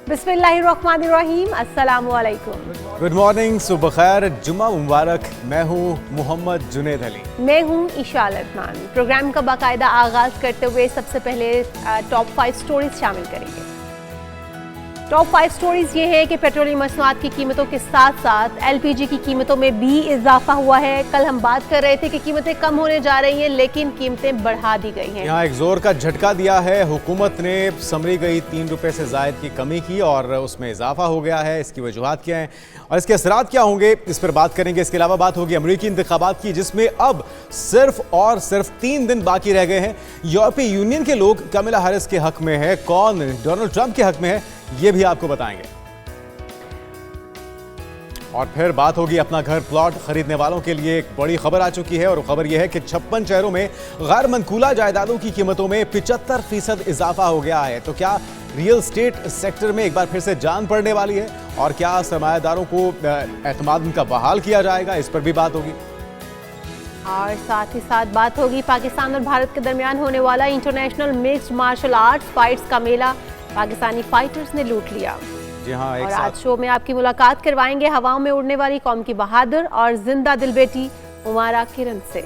बिस्मिल्लाहिर्रहमानिर्रहीम, अस्सलामु अलैकुम। गुड मॉर्निंग, सुबह खैर, जुम्मा मुबारक। मैं हूँ मोहम्मद जुनेद अली। मैं हूँ इशाल अदनान। प्रोग्राम का बाकायदा आगाज करते हुए सबसे पहले टॉप 5 स्टोरीज शामिल करेंगे। टॉप 5 स्टोरीज ये है कि पेट्रोलियम मसनूआत की कीमतों के साथ साथ एलपीजी की कीमतों में भी इजाफा हुआ है। कल हम बात कर रहे थे कि कीमतें कम होने जा रही हैं, लेकिन कीमतें बढ़ा दी गई हैं। यहाँ एक जोर का झटका दिया है। हुकूमत ने समरी गई 3 रुपए से जायद की कमी की और उसमें इजाफा हो गया है। इसकी वजूहात क्या हैं और इसके असरात क्या होंगे, इस पर बात करेंगे। इसके अलावा बात होगी अमरीकी इंतखाबात की, जिसमें अब सिर्फ 3 दिन बाकी रह गए हैं। यूरोपीय यूनियन के लोग कमला हैरिस के हक में है, कौन डोनाल्ड ट्रंप के हक में है, ये भी आपको बताएंगे। और फिर बात होगी अपना घर प्लॉट खरीदने वालों के लिए एक बड़ी खबर आ चुकी है और खबर यह है कि 56 शहरों में गैर मनकूला जायदादों की कीमतों में 75% इजाफा हो गया है। तो क्या रियल एस्टेट सेक्टर में एक बार फिर से जान पड़ने वाली है और क्या सरमायादारों को एतमाद उनका बहाल किया जाएगा, इस पर भी बात होगी। और साथ ही साथ बात होगी पाकिस्तान और भारत के दरमियान होने वाला international mixed martial arts fights का मेला पाकिस्तानी फाइटर्स ने लूट लिया। जी हाँ, और आज शो में आपकी मुलाकात करवाएंगे हवाओं में उड़ने वाली कौम की बहादुर और जिंदा दिल बेटी उमारा किरण से।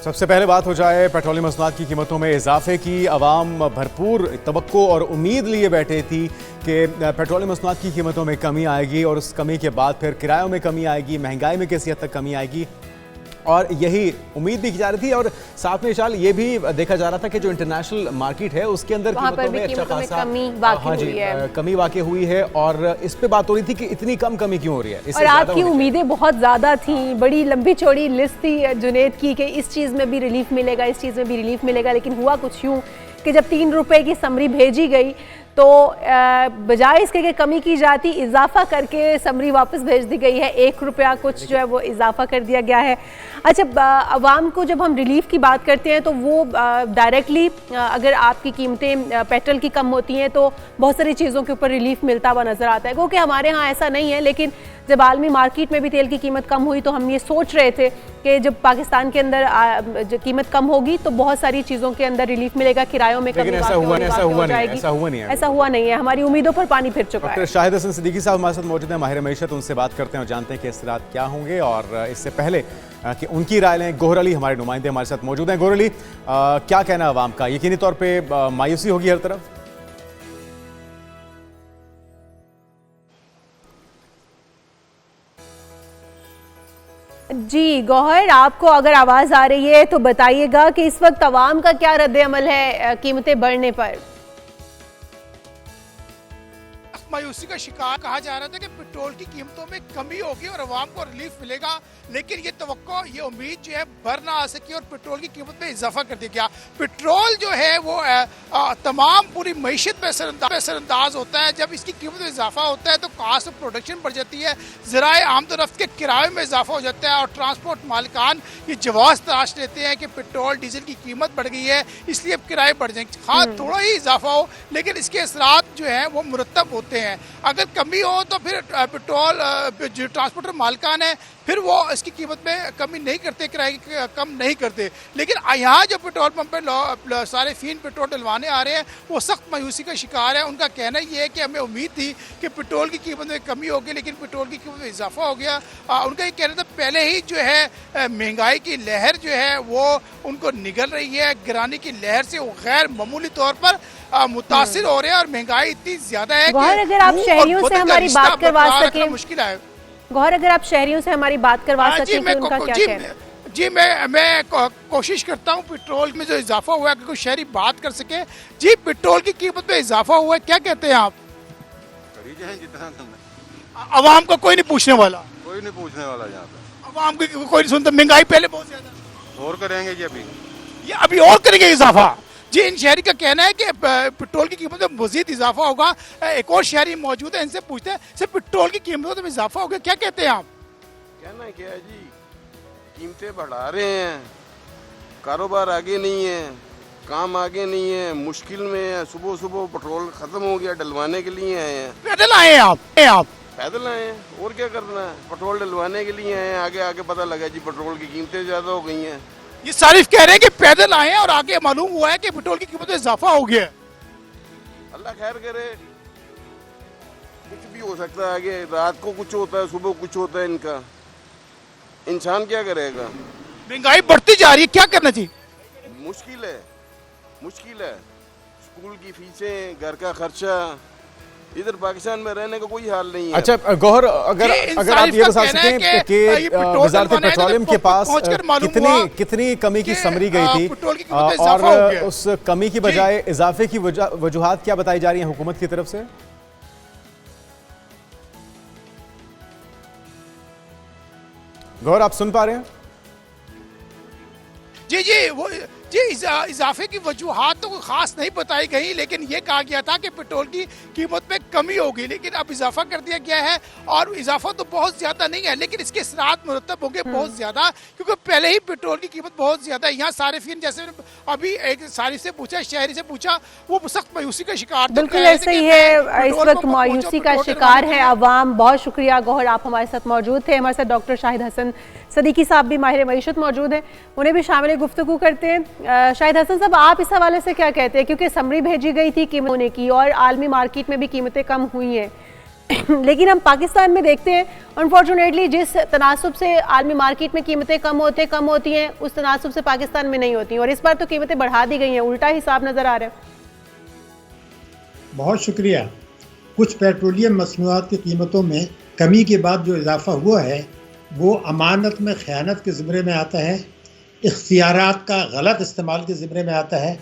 सबसे पहले बात हो जाए पेट्रोलियम मसनूआत की कीमतों में इजाफे की। अवाम भरपूर तवक्को और उम्मीद लिए बैठे थी कि पेट्रोलियम मसनूआत की कीमतों में कमी आएगी और उस कमी के बाद फिर किरायों में कमी आएगी, महंगाई में किसी हद तक कमी आएगी, और यही उम्मीद भी की जा रही थी। और साथ में इशाल ये भी देखा जा रहा था कि जो इंटरनेशनल मार्केट है उसके अंदर कीमतों में अच्छा खासा कमी वाक़ई हुई है। और इस पे बात हो रही थी कि इतनी कम कमी क्यों हो रही है। और आपकी उम्मीदें बहुत ज़्यादा थी, बड़ी लंबी चौड़ी लिस्ट थी जुनेद की कि इस चीज़ में भी रिलीफ मिलेगा, इस चीज़ में भी रिलीफ मिलेगा। लेकिन हुआ कुछ यूँ कि जब 3 रुपए की समरी भेजी गई तो बजाय इसके कि कमी की जाती, इजाफा करके समरी वापस भेज दी गई है। 1 रुपया कुछ जो है वो इजाफा कर दिया गया है। अच्छा, अवाम को जब हम रिलीफ की बात करते हैं तो वो डायरेक्टली अगर आपकी कीमतें पेट्रोल की कम होती हैं तो बहुत सारी चीज़ों के ऊपर रिलीफ मिलता हुआ नज़र आता है, क्योंकि हमारे यहाँ ऐसा नहीं है। लेकिन जब आलमी मार्केट में भी तेल की कीमत कम हुई तो हम ये सोच रहे थे कि जब पाकिस्तान के अंदर जो कीमत कम होगी तो बहुत सारी चीज़ों के अंदर रिलीफ मिलेगा, किरायों में कमी ऐसा हुआ नहीं है। हमारी उम्मीदों पर पानी फिर चुका है। शाहिद हसन सिद्दीकी साहब हमारे साथ मौजूद हैं, माहिर मईशत, उनसे बात करते हैं और जानते हैं कि असरात क्या होंगे। और इससे पहले कि उनकी राय लें, गोहर अली हमारे नुमाइंदे हमारे साथ मौजूद हैं। गोहर अली, क्या कहना है अवाम का? यकीनी तौर पर मायूसी होगी हर तरफ। जी गौहर, आपको अगर आवाज़ आ रही है तो बताइएगा कि इस वक्त अवाम का क्या रद्द-ए-अमल है कीमतें बढ़ने पर। मायूसी का शिकार कहा जा रहा था कि पेट्रोल की कीमतों में कमी होगी और अवाम को रिलीफ मिलेगा, लेकिन ये तवक्को, ये उम्मीद जो है भर ना आ सकी और पेट्रोल की कीमत में इजाफा कर दिया गया। पेट्रोल जो है वो तमाम पूरी मईशत पे असरअंदाज होता है। जब इसकी कीमत में इजाफा होता है तो कास्ट ऑफ प्रोडक्शन बढ़ जाती है, ज़राए आमदोरफ्त के किराए में इजाफा हो जाता है और ट्रांसपोर्ट मालिकान ये जवाब तलाश लेते हैं कि पेट्रोल डीजल की कीमत बढ़ गई है, इसलिए अब किराए बढ़ जाएंगे। हाँ, थोड़ा ही इजाफा हो लेकिन इसके असरात जो है वो मुरतब होते हैं। अगर कमी हो तो फिर पेट्रोल जो ट्रांसपोर्टर मालिकान है फिर वो इसकी कीमत में कमी नहीं करते, किराए कम नहीं करते। लेकिन यहाँ जो पेट्रोल पंप पे सारे फीन पेट्रोल डलवाने आ रहे हैं वो सख्त मायूसी का शिकार है। उनका कहना ये है कि हमें उम्मीद थी कि पेट्रोल की कीमत में कमी होगी, लेकिन पेट्रोल की कीमत में इजाफा हो गया। उनका ये कहना था पहले ही जो है महंगाई की लहर जो है वो उनको निगल रही है। गिराने की लहर से वो गैर मामूली तौर पर मुतासिर हो रहे हैं और महंगाई इतनी ज्यादा है कि अगर आप शहरियों से हमारी बात करवा सकें, मुश्किल है। गौहर, अगर आप शहरियों से हमारी बात करवा सकें कि उनका क्या कहना है। जी मैं कोशिश करता हूँ पेट्रोल में जो इजाफा हुआ है कि कोई शहरी बात कर सके। जी, पेट्रोल की कीमत में इजाफा हुआ है, क्या कहते हैं आप? अवाम को कोई नहीं पूछने वाला, कोई नहीं पूछने वाला यहाँ पे। अवाम की कोई नहीं सुनता। महंगाई पहले बहुत ज्यादा और करेंगे जी, ये अभी और करेंगे इजाफा। जी, इन शहरी का कहना है कि पेट्रोल की कीमत में मजीद इजाफा होगा। एक और शहरी मौजूद है, इनसे पूछते हैं सिर्फ पेट्रोल की कीमतों में इजाफा होगा, क्या कहते हैं आप? कहना क्या है जी, कीमतें बढ़ा रहे हैं, कारोबार आगे नहीं है, काम आगे नहीं है, मुश्किल में है। सुबह सुबह पेट्रोल खत्म हो गया, डलवाने के लिए आए हैं। पैदल आए हैं आप? पैदल आए हैं और क्या करना है, पेट्रोल डलवाने के लिए आए हैं। आगे आगे पता लगा जी पेट्रोल की कीमतें ज़्यादा हो गई हैं। ये सारिफ कह रहे हैं कि पैदल आए हैं और आगे मालूम हुआ है कि पेट्रोल की कीमत में इजाफा हो गया है। अल्लाह खैर करे, कुछ भी हो सकता है आगे, रात को कुछ होता है, सुबह कुछ होता है, इनका इंसान क्या करेगा। महंगाई बढ़ती जा रही है, क्या करना चाहिए? मुश्किल है, मुश्किल है। स्कूल की फीसें, घर का खर्चा, इधर पाकिस्तान में रहने का कोई हाल नहीं है। अच्छा गौहर, अगर ये अगर आप ये बता सकें कि ये पेट्रोल वजारत डलवाना है पेट्रोलियम तो के पास पहुंचकर मालूम कितनी हुआ कितनी कमी की कि, समरी गई थी पेट्रोल की कीमत में इजाफा हो और गया। उस कमी की बजाय इजाफे की वजूहात क्या बताई जा रही हैं हुकूमत की तरफ से? गौर, आप सुन पा रहे हैं? जी जी, वो जी इजाफे की वजूहात तो कोई खास नहीं बताई गई, लेकिन ये कहा गया था कि पेट्रोल की कीमत में कमी होगी, लेकिन अब इजाफा कर दिया गया है। और इजाफा तो बहुत ज़्यादा नहीं है, लेकिन इसके असरात मुरतब होंगे बहुत ज़्यादा, क्योंकि पहले ही पेट्रोल की कीमत बहुत ज़्यादा है। यहाँ सारिफिन, जैसे अभी एक सारिफ से पूछा, शहरी से पूछा, वो सख्त मायूसी का शिकार थे। बिल्कुल ऐसा ही है, इस वक्त मायूसी का शिकार है आवाम। बहुत शुक्रिया गौहर, आप हमारे साथ मौजूद थे। हमारे साथ डॉक्टर शाहिद हसन सदीकी साहब भी माहिर मईशत मौजूद हैं, उन्हें भी शामिल गुफ्तगू करते हैं। शाहिद हसन साहब, आप इस हवाले से क्या कहते हैं? क्योंकि समरी भेजी गई थी कीमत होने की और आलमी मार्केट में भी कीमतें कम हुई हैं लेकिन हम पाकिस्तान में देखते हैं अनफॉर्चुनेटली जिस तनासुब से आलमी मार्केट में कीमतें कम होती हैं, उस तनासुब से पाकिस्तान में नहीं होती, और इस बार तो कीमतें बढ़ा दी गई हैं, उल्टा हिसाब नजर आ रहा है। बहुत शुक्रिया। कुछ पेट्रोलियम मसनूआत की कीमतों में कमी के बाद जो इजाफा हुआ है वो अमानत में ख़यानत के ज़िम्रे में आता है, इख्तियारात का गलत इस्तेमाल के ज़िम्रे में आता है।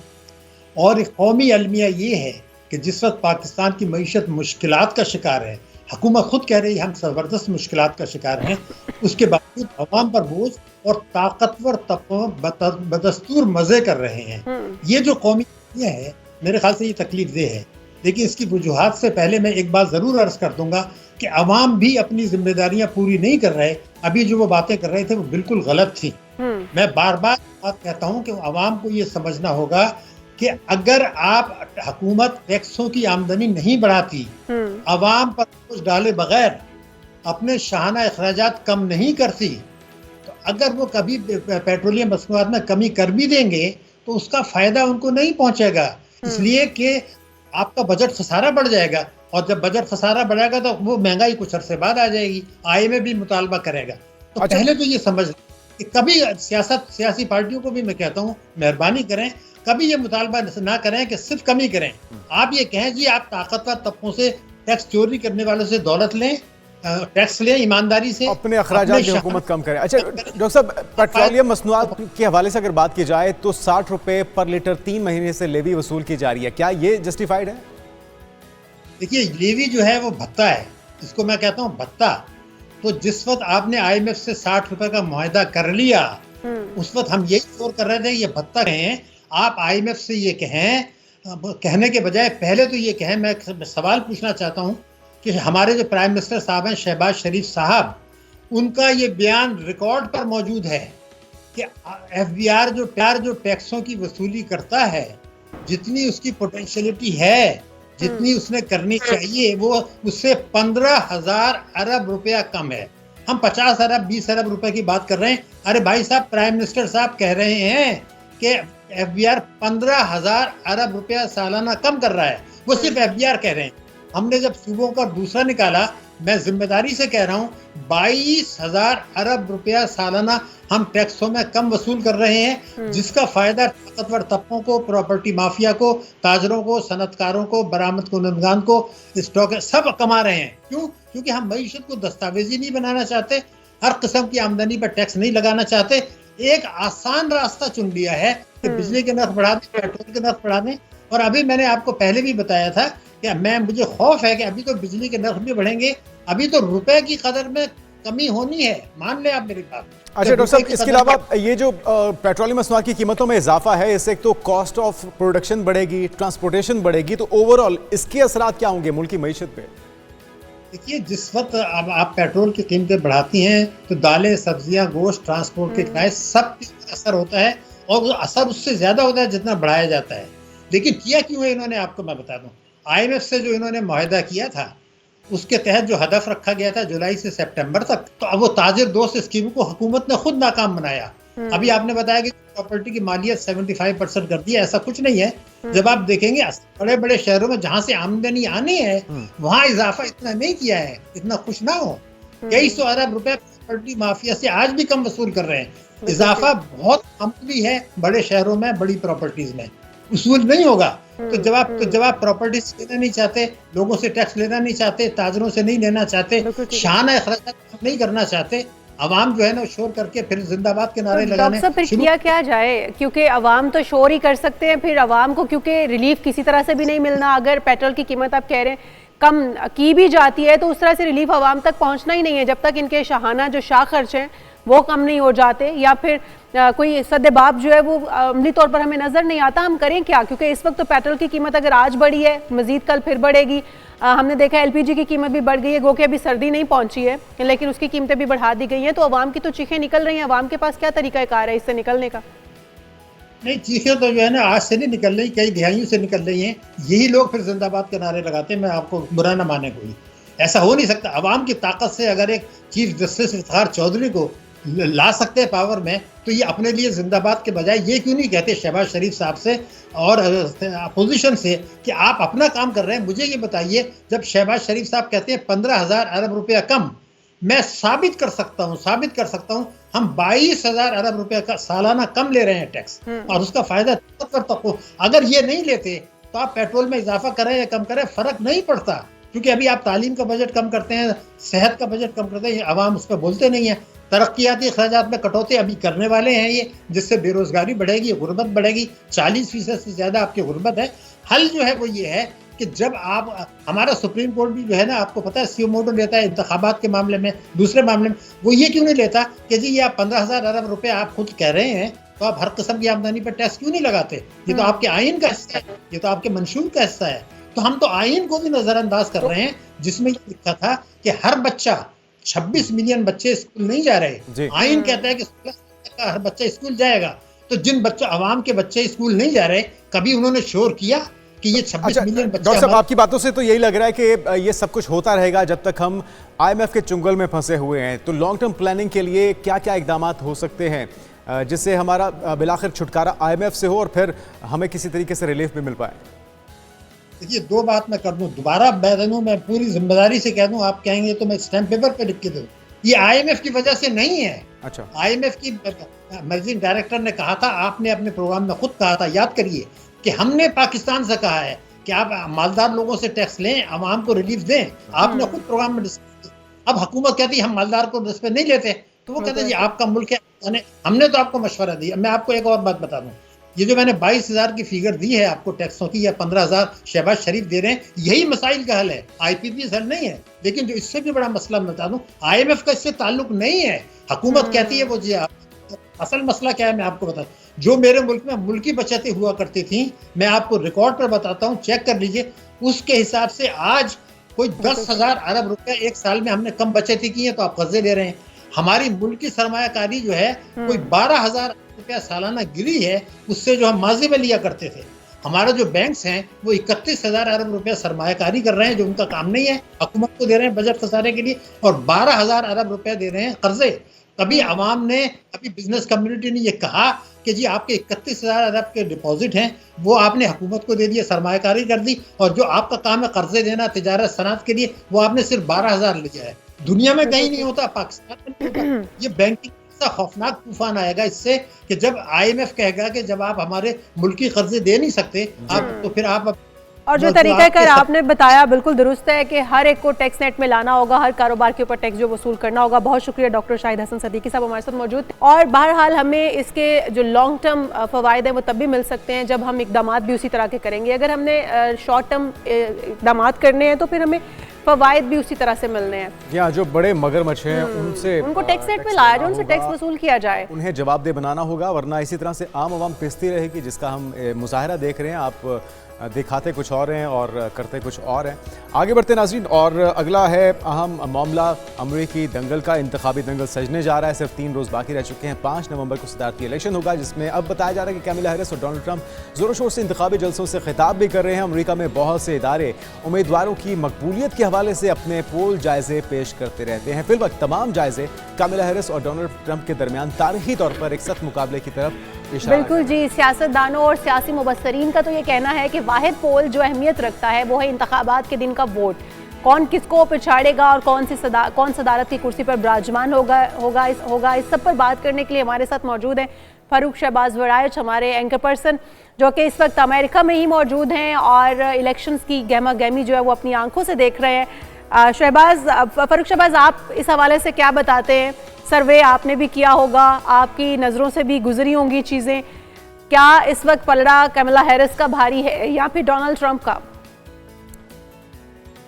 और एक कौमी अलमिया ये है कि जिस वक्त पाकिस्तान की मईशत मुश्किलात का शिकार है, हुकूमत खुद कह रही है हम ज़बरदस्त मुश्किलात का शिकार हैं, उसके बावजूद अवाम पर बोझ और ताकतवर तबकों बदस्तूर मज़े कर रहे हैं। ये जो कौमी अलमिया है, मेरे ख्याल से ये तकलीफ देह है। लेकिन इसकी वजूहात से पहले मैं एक बात ज़रूर अर्ज़ कर दूंगा कि अवाम भी अपनी जिम्मेदारियां पूरी नहीं कर रहे। अभी जो वो बातें कर रहे थे वो बिल्कुल गलत थी। मैं बार बार बात कहता हूं कि अवाम को ये समझना होगा कि अगर आप हुकूमत टैक्सों की आमदनी नहीं बढ़ाती, अवाम पर बोझ डाले बगैर अपने शाहाना अखराजात कम नहीं करती, तो अगर वो कभी पेट्रोलियम मसनूआत में कमी कर भी देंगे तो उसका फ़ायदा उनको नहीं पहुंचेगा, इसलिए कि आपका बजट खसारा बढ़ जाएगा। और जब बजट खसारा बढ़ेगा तो वो महंगाई कुछ अरसे बाद आ जाएगी, IMF भी मुतालबा करेगा। तो पहले तो ये समझ कि कभी सियासी पार्टियों को भी मैं कहता हूँ मेहरबानी करें, कभी ये मुतालबा ना करें कि सिर्फ कमी करें। आप ये कहें जी आप ताकतवर तबकों से टैक्स चोरी करने वालों से दौलत लें, टैक्स लें ईमानदारी से, अपने अखराजात की हुकूमत कम करे। अच्छा डॉक्टर साहब, पेट्रोलियम मसनूआत के हवाले से अगर बात की जाए तो 60 रुपए पर लीटर 3 महीने से लेवी वसूल की जा रही है, क्या ये जस्टिफाइड है? देखिए, लेवी जो है वो भत्ता है, इसको मैं कहता हूँ भत्ता। तो जिस वक्त आपने IMF से 60 रुपए का मुआहदा कर लिया, उस वक्त हम यही शोर कर रहे थे ये भत्ता कहें। आप IMF से ये कहें, कहने के बजाय पहले तो ये कहें, मैं सवाल पूछना चाहता हूँ कि हमारे जो प्राइम मिनिस्टर साहब हैं शहबाज शरीफ साहब, उनका ये बयान रिकॉर्ड पर मौजूद है कि FBR जो टैक्सों की वसूली करता है, जितनी उसकी पोटेंशियलिटी है, जितनी उसने करनी चाहिए, वो उससे 15,000 अरब रुपया कम है। हम 50 अरब 20 अरब रुपए की बात कर रहे हैं। अरे भाई साहब, प्राइम मिनिस्टर साहब कह रहे हैं कि FBR 15,000 अरब रुपया सालाना कम कर रहा है। वो सिर्फ FBR कह रहे हैं। हमने जब सूबों का दूसरा निकाला, मैं जिम्मेदारी से कह रहा हूँ 22,000 अरब रुपया सालाना हम टैक्सों में कम वसूल कर रहे हैं, जिसका फायदा ताकतवर तबकों को, प्रॉपर्टी माफिया को, ताजरों को, सनतकारों को, बरामद कुनंदगान को, स्टॉक सब कमा रहे हैं। क्यों? क्योंकि हम मईशत को दस्तावेजी नहीं बनाना चाहते, हर किस्म की आमदनी पर टैक्स नहीं लगाना चाहते। एक आसान रास्ता चुन लिया है कि बिजली के नर्ख बढ़ा दें, पेट्रोल के नर्ख बढ़ा दें। और अभी मैंने आपको पहले भी बताया था कि मुझे खौफ है कि अभी तो बिजली के नर्ख भी बढ़ेंगे, अभी तो रुपए की कदर में कमी होनी है, मान ले आप मेरी बात। अच्छा डॉक्टर साहब, इसके अलावा ये जो पेट्रोलियम मसनूआत की कीमतों में इजाफा है, इससे एक तो कॉस्ट ऑफ प्रोडक्शन बढ़ेगी, ट्रांसपोर्टेशन बढ़ेगी, तो ओवरऑल इसके असरात क्या होंगे मुल्क की मईशत पे? देखिए, जिस वक्त अब आप पेट्रोल की कीमतें बढ़ाती हैं तो दालें, सब्जियां, गोश्त, ट्रांसपोर्ट के किराए सब पे असर होता है, और वो असर उससे ज्यादा होता है जितना बढ़ाया जाता है। लेकिन किया क्यों है इन्होंने, आपको मैं बता दूं। IMF से जो इन्होंने मुआहदा किया था, उसके तहत जो हदफ रखा गया था जुलाई से सितंबर तक, तो अब वो ताजिर दोस्त स्कीम को हुकूमत ने खुद नाकाम बनाया। अभी आपने बताया कि प्रॉपर्टी की मालियत 75% कर दी है, ऐसा कुछ नहीं है। जब आप देखेंगे बड़े बड़े शहरों में जहां से आमदनी आनी है वहां इजाफा इतना नहीं किया है, इतना खुश ना हो। कई सौ अरब रुपए प्रॉपर्टी माफिया से आज भी कम वसूल कर रहे हैं। इजाफा बहुत मामूली है बड़े शहरों में, बड़ी प्रॉपर्टीज में वसूल नहीं होगा। तो जब आप प्रॉपर्टी लेना नहीं चाहते, लोगों से टैक्स लेना नहीं चाहते, ताजरों से नहीं लेना चाहते, शान खर्च नहीं करना चाहते, अवाम जो है ना शोर करके फिर जिंदाबाद के नारे लगाने फिर किया क्या जाए? क्योंकि अवाम तो शोर ही कर सकते हैं, फिर अवाम को क्योंकि रिलीफ किसी तरह से भी नहीं मिलना। अगर पेट्रोल की कीमत आप कह रहे हैं कम की भी जाती है तो उस तरह से रिलीफ अवाम तक पहुंचना ही नहीं है जब तक इनके शाहाना जो शाह खर्च हैं वो कम नहीं हो जाते, या फिर कोई सद्देबाब जो है वो अमली तौर पर हमें नज़र नहीं आता। हम करें क्या? क्योंकि इस वक्त तो पेट्रोल की कीमत अगर आज बढ़ी है, मजीद कल फिर बढ़ेगी। हमने देखा एलपीजी की कीमत भी बढ़ गई है, गो के अभी सर्दी नहीं पहुंची है लेकिन उसकी कीमतें भी बढ़ा दी गई हैं। तो अवाम की तो चीखें निकल रही हैं, अवाम के पास क्या तरीका कार है इससे निकलने का? नहीं, चीखें तो जो है ना आज से नहीं निकल रही, कई दिहाइयों से निकल रही हैं। यही लोग फिर जिंदाबाद के नारे लगाते हैं। मैं आपको बुरा ना माने, कोई ऐसा हो नहीं सकता। अवाम की ताकत से अगर एक चीफ जस्टिस इफ्तिखार चौधरी को ला सकते हैं पावर में, तो ये अपने लिए जिंदाबाद के बजाय ये क्यों नहीं कहते शहबाज शरीफ साहब से और अपोजिशन से कि आप अपना काम कर रहे हैं? मुझे ये बताइए, जब शहबाज शरीफ साहब कहते हैं 15,000 अरब रुपया कम, मैं साबित कर सकता हूँ हम 22,000 अरब रुपया का सालाना कम ले रहे हैं टैक्स, और उसका फायदा तक हो। अगर ये नहीं लेते तो आप पेट्रोल में इजाफा करें या कम करें, फर्क नहीं पड़ता। क्योंकि अभी आप तालीम का बजट कम करते हैं, सेहत का बजट कम करते हैं, अवाम उस पर बोलते नहीं है। तरक्याती अखराजात में कटौती अभी करने वाले हैं ये, जिससे बेरोजगारी बढ़ेगी, गुर्बत बढ़ेगी। 40% से ज्यादा आपकी गुर्बत है। हल जो है वो ये है कि जब आप, हमारा सुप्रीम कोर्ट भी जो है ना, आपको पता है सीओ मोटो लेता है इंतखाबात के मामले में, दूसरे मामले में वो ये क्यों नहीं लेता कि जी ये आप 15,000 अरब रुपए आप खुद कह रहे हैं, तो आप हर किस्म की आमदनी पर टैक्स क्यों नहीं लगाते? ये तो आपके आइन का हिस्सा है, ये तो आपके मंशूर का हिस्सा है। तो हम तो आइन को भी नजरअंदाज कर रहे हैं, जिसमें ये लिखा था कि हर बच्चा, 26 मिलियन बच्चे स्कूल नहीं जा रहे। आइन कहता है कि 16 साल का हर बच्चा स्कूल जाएगा। तो जिन बच्चों, अवाम के बच्चे स्कूल नहीं जा रहे, कभी उन्होंने शोर किया कि ये 26 मिलियन बच्चे? डॉक्टर साहब, आपकी बातों से तो यही लग रहा है कि ये सब कुछ होता रहेगा जब तक हम IMF के चुंगल में फंसे हुए हैं। तो लॉन्ग टर्म प्लानिंग के लिए क्या क्या इकदाम हो सकते हैं जिससे हमारा बिलाखिर छुटकारा IMF से हो और फिर हमें किसी तरीके से रिलीफ भी मिल पाए? देखिए, दो बात मैं कर दूं, दोबारा मैं पूरी जिम्मेदारी से कह दूं, आप कहेंगे तो मैं स्टैम्प पेपर पे लिख के दूं, ये IMF की वजह से नहीं है। अच्छा, IMF की मैनेजिंग डायरेक्टर ने कहा था, आपने अपने प्रोग्राम में खुद कहा था, याद करिए, कि हमने पाकिस्तान से कहा है कि आप मालदार लोगों से टैक्स लें, आवाम को रिलीफ दें। आपने खुद प्रोग्राम में डिस्कस किया। अब हुकूमत कहती है हम मालदार को इस पे नहीं लेते, तो वो कहते हैं जी आपका मुल्क है, हमने तो आपको मशवरा दिया। मैं आपको एक और बात बता दूं, ये जो मैंने 22,000 की फिगर दी है आपको टैक्सों की, या 15,000 शहबाज शरीफ दे रहे हैं, यही मसाइल का हल है, IPPS हल नहीं है। लेकिन जो इससे भी बड़ा मसला मैं बता दूं, IMF का इससे ताल्लुक नहीं है। हुकूमत कहती है वो जी, असल मसला क्या है मैं आपको बता, जो मेरे मुल्क में मुल्की बचतें हुआ करती थी, मैं आपको रिकॉर्ड पर बताता हूँ, चेक कर लीजिए, उसके हिसाब से आज कोई 10,000 अरब रुपए एक साल में हमने कम बचतें की हैं, तो आप कर्जे ले रहे हैं। हमारी मुल्की सरमायाकारी जो है कोई 12,000 रुपया सालाना गिरी है उससे जो हम माजी में लिया करते थे। हमारे जो बैंक्स हैं वो 31,000 अरब रुपया सरमायाकारी कर रहे हैं, जो उनका काम नहीं है, हुकूमत को दे रहे हैं बजट खसारे के लिए, और 12,000 अरब रुपया दे रहे हैं कर्जे। कभी आवाम ने, कभी बिजनेस कम्युनिटी ने ये कहा कि जी आपके 31,000 अरब के डिपॉजिट हैं, वो आपने हुकूमत को दे दिए, सरमायाकारी कर दी, और जो आपका काम है कर्जे देना तिजारत सनअत के लिए, वो आपने सिर्फ 12,000 लिया है। दुनिया में कहीं नहीं होता, पाकिस्तान में नहीं होता। ये बैंकिंग का खौफनाक तूफान आएगा इससे कि जब IMF कहेगा कि जब आप हमारे मुल्की कर्जे दे नहीं सकते आप, तो फिर आप, और जो तरीकाकार आपने बताया बिल्कुल दुरुस्त है कि हर एक को टैक्स नेट में लाना होगा, हर कारोबार के ऊपर टैक्स जो वसूल करना होगा। बहुत शुक्रिया डॉक्टर शाहिद हसन सदीकी साहब हमारे साथ मौजूद। और बहरहाल हमें इसके जो लॉन्ग टर्म फ़वाइद हैं वो तब भी मिल सकते हैं जब हम इकदाम भी उसी तरह के करेंगे। अगर हमने शॉर्ट टर्म इकदाम करने हैं तो फिर हमें फ़वाइद भी उसी तरह से मिलने हैं। यहाँ जो बड़े मगरमच्छ हैं उनको टैक्स नेट में लाया जाए, उनसे टैक्स वसूल किया जाए, उन्हें जवाबदेह बनाना होगा, वरना इसी तरह से आम आवाम पिसती रहेगी, जिसका हम मुजाहरा देख रहे हैं। आप दिखाते कुछ और हैं और करते कुछ और हैं। आगे बढ़ते नाज़रीन, और अगला है अहम मामला अमरीकी दंगल का। इंतखाबी दंगल सजने जा रहा है, सिर्फ 3 रोज़ बाकी रह चुके हैं। 5 नवंबर को सदारती इलेक्शन होगा, जिसमें अब बताया जा रहा है कि कैमिला हैरिस और डोनाल्ड ट्रंप ज़ोरों शोर से इंतखाबी जलसों से खिताब भी कर रहे हैं। अमरीका में बहुत से इदारे उम्मीदवारों की मकबूलियत के हवाले से अपने पोल जायजे पेश करते रहते हैं। फिलहाल तमाम जायजे कैमिला हैरिस और डोनाल्ड ट्रंप के दरमियान तारीखी तौर पर एक सख्त मुकाबले की तरफ इशारा बिल्कुल जी, सियासतदानों और सियासी मुबस्सरीन का तो ये कहना है कि वाहिद पोल जो अहमियत रखता है वो है इंतखाबात के दिन का वोट। कौन किसको पिछाड़ेगा और कौन सदारत की कुर्सी पर विराजमान होगा इस सब पर बात करने के लिए हमारे साथ मौजूद हैं फारूक शहबाज वराइच, हमारे एंकर पर्सन, जो कि इस वक्त अमेरिका में ही मौजूद हैं और इलेक्शंस की गहमा गहमी जो है वो अपनी आंखों से देख रहे हैं। फारूक शहबाज, आप इस हवाले से क्या बताते हैं? सर्वे आपने भी किया होगा, आपकी नज़रों से भी गुजरी होंगी चीज़ें। क्या इस वक्त पलड़ा कैमला हैरिस का भारी है या फिर डोनाल्ड ट्रंप का?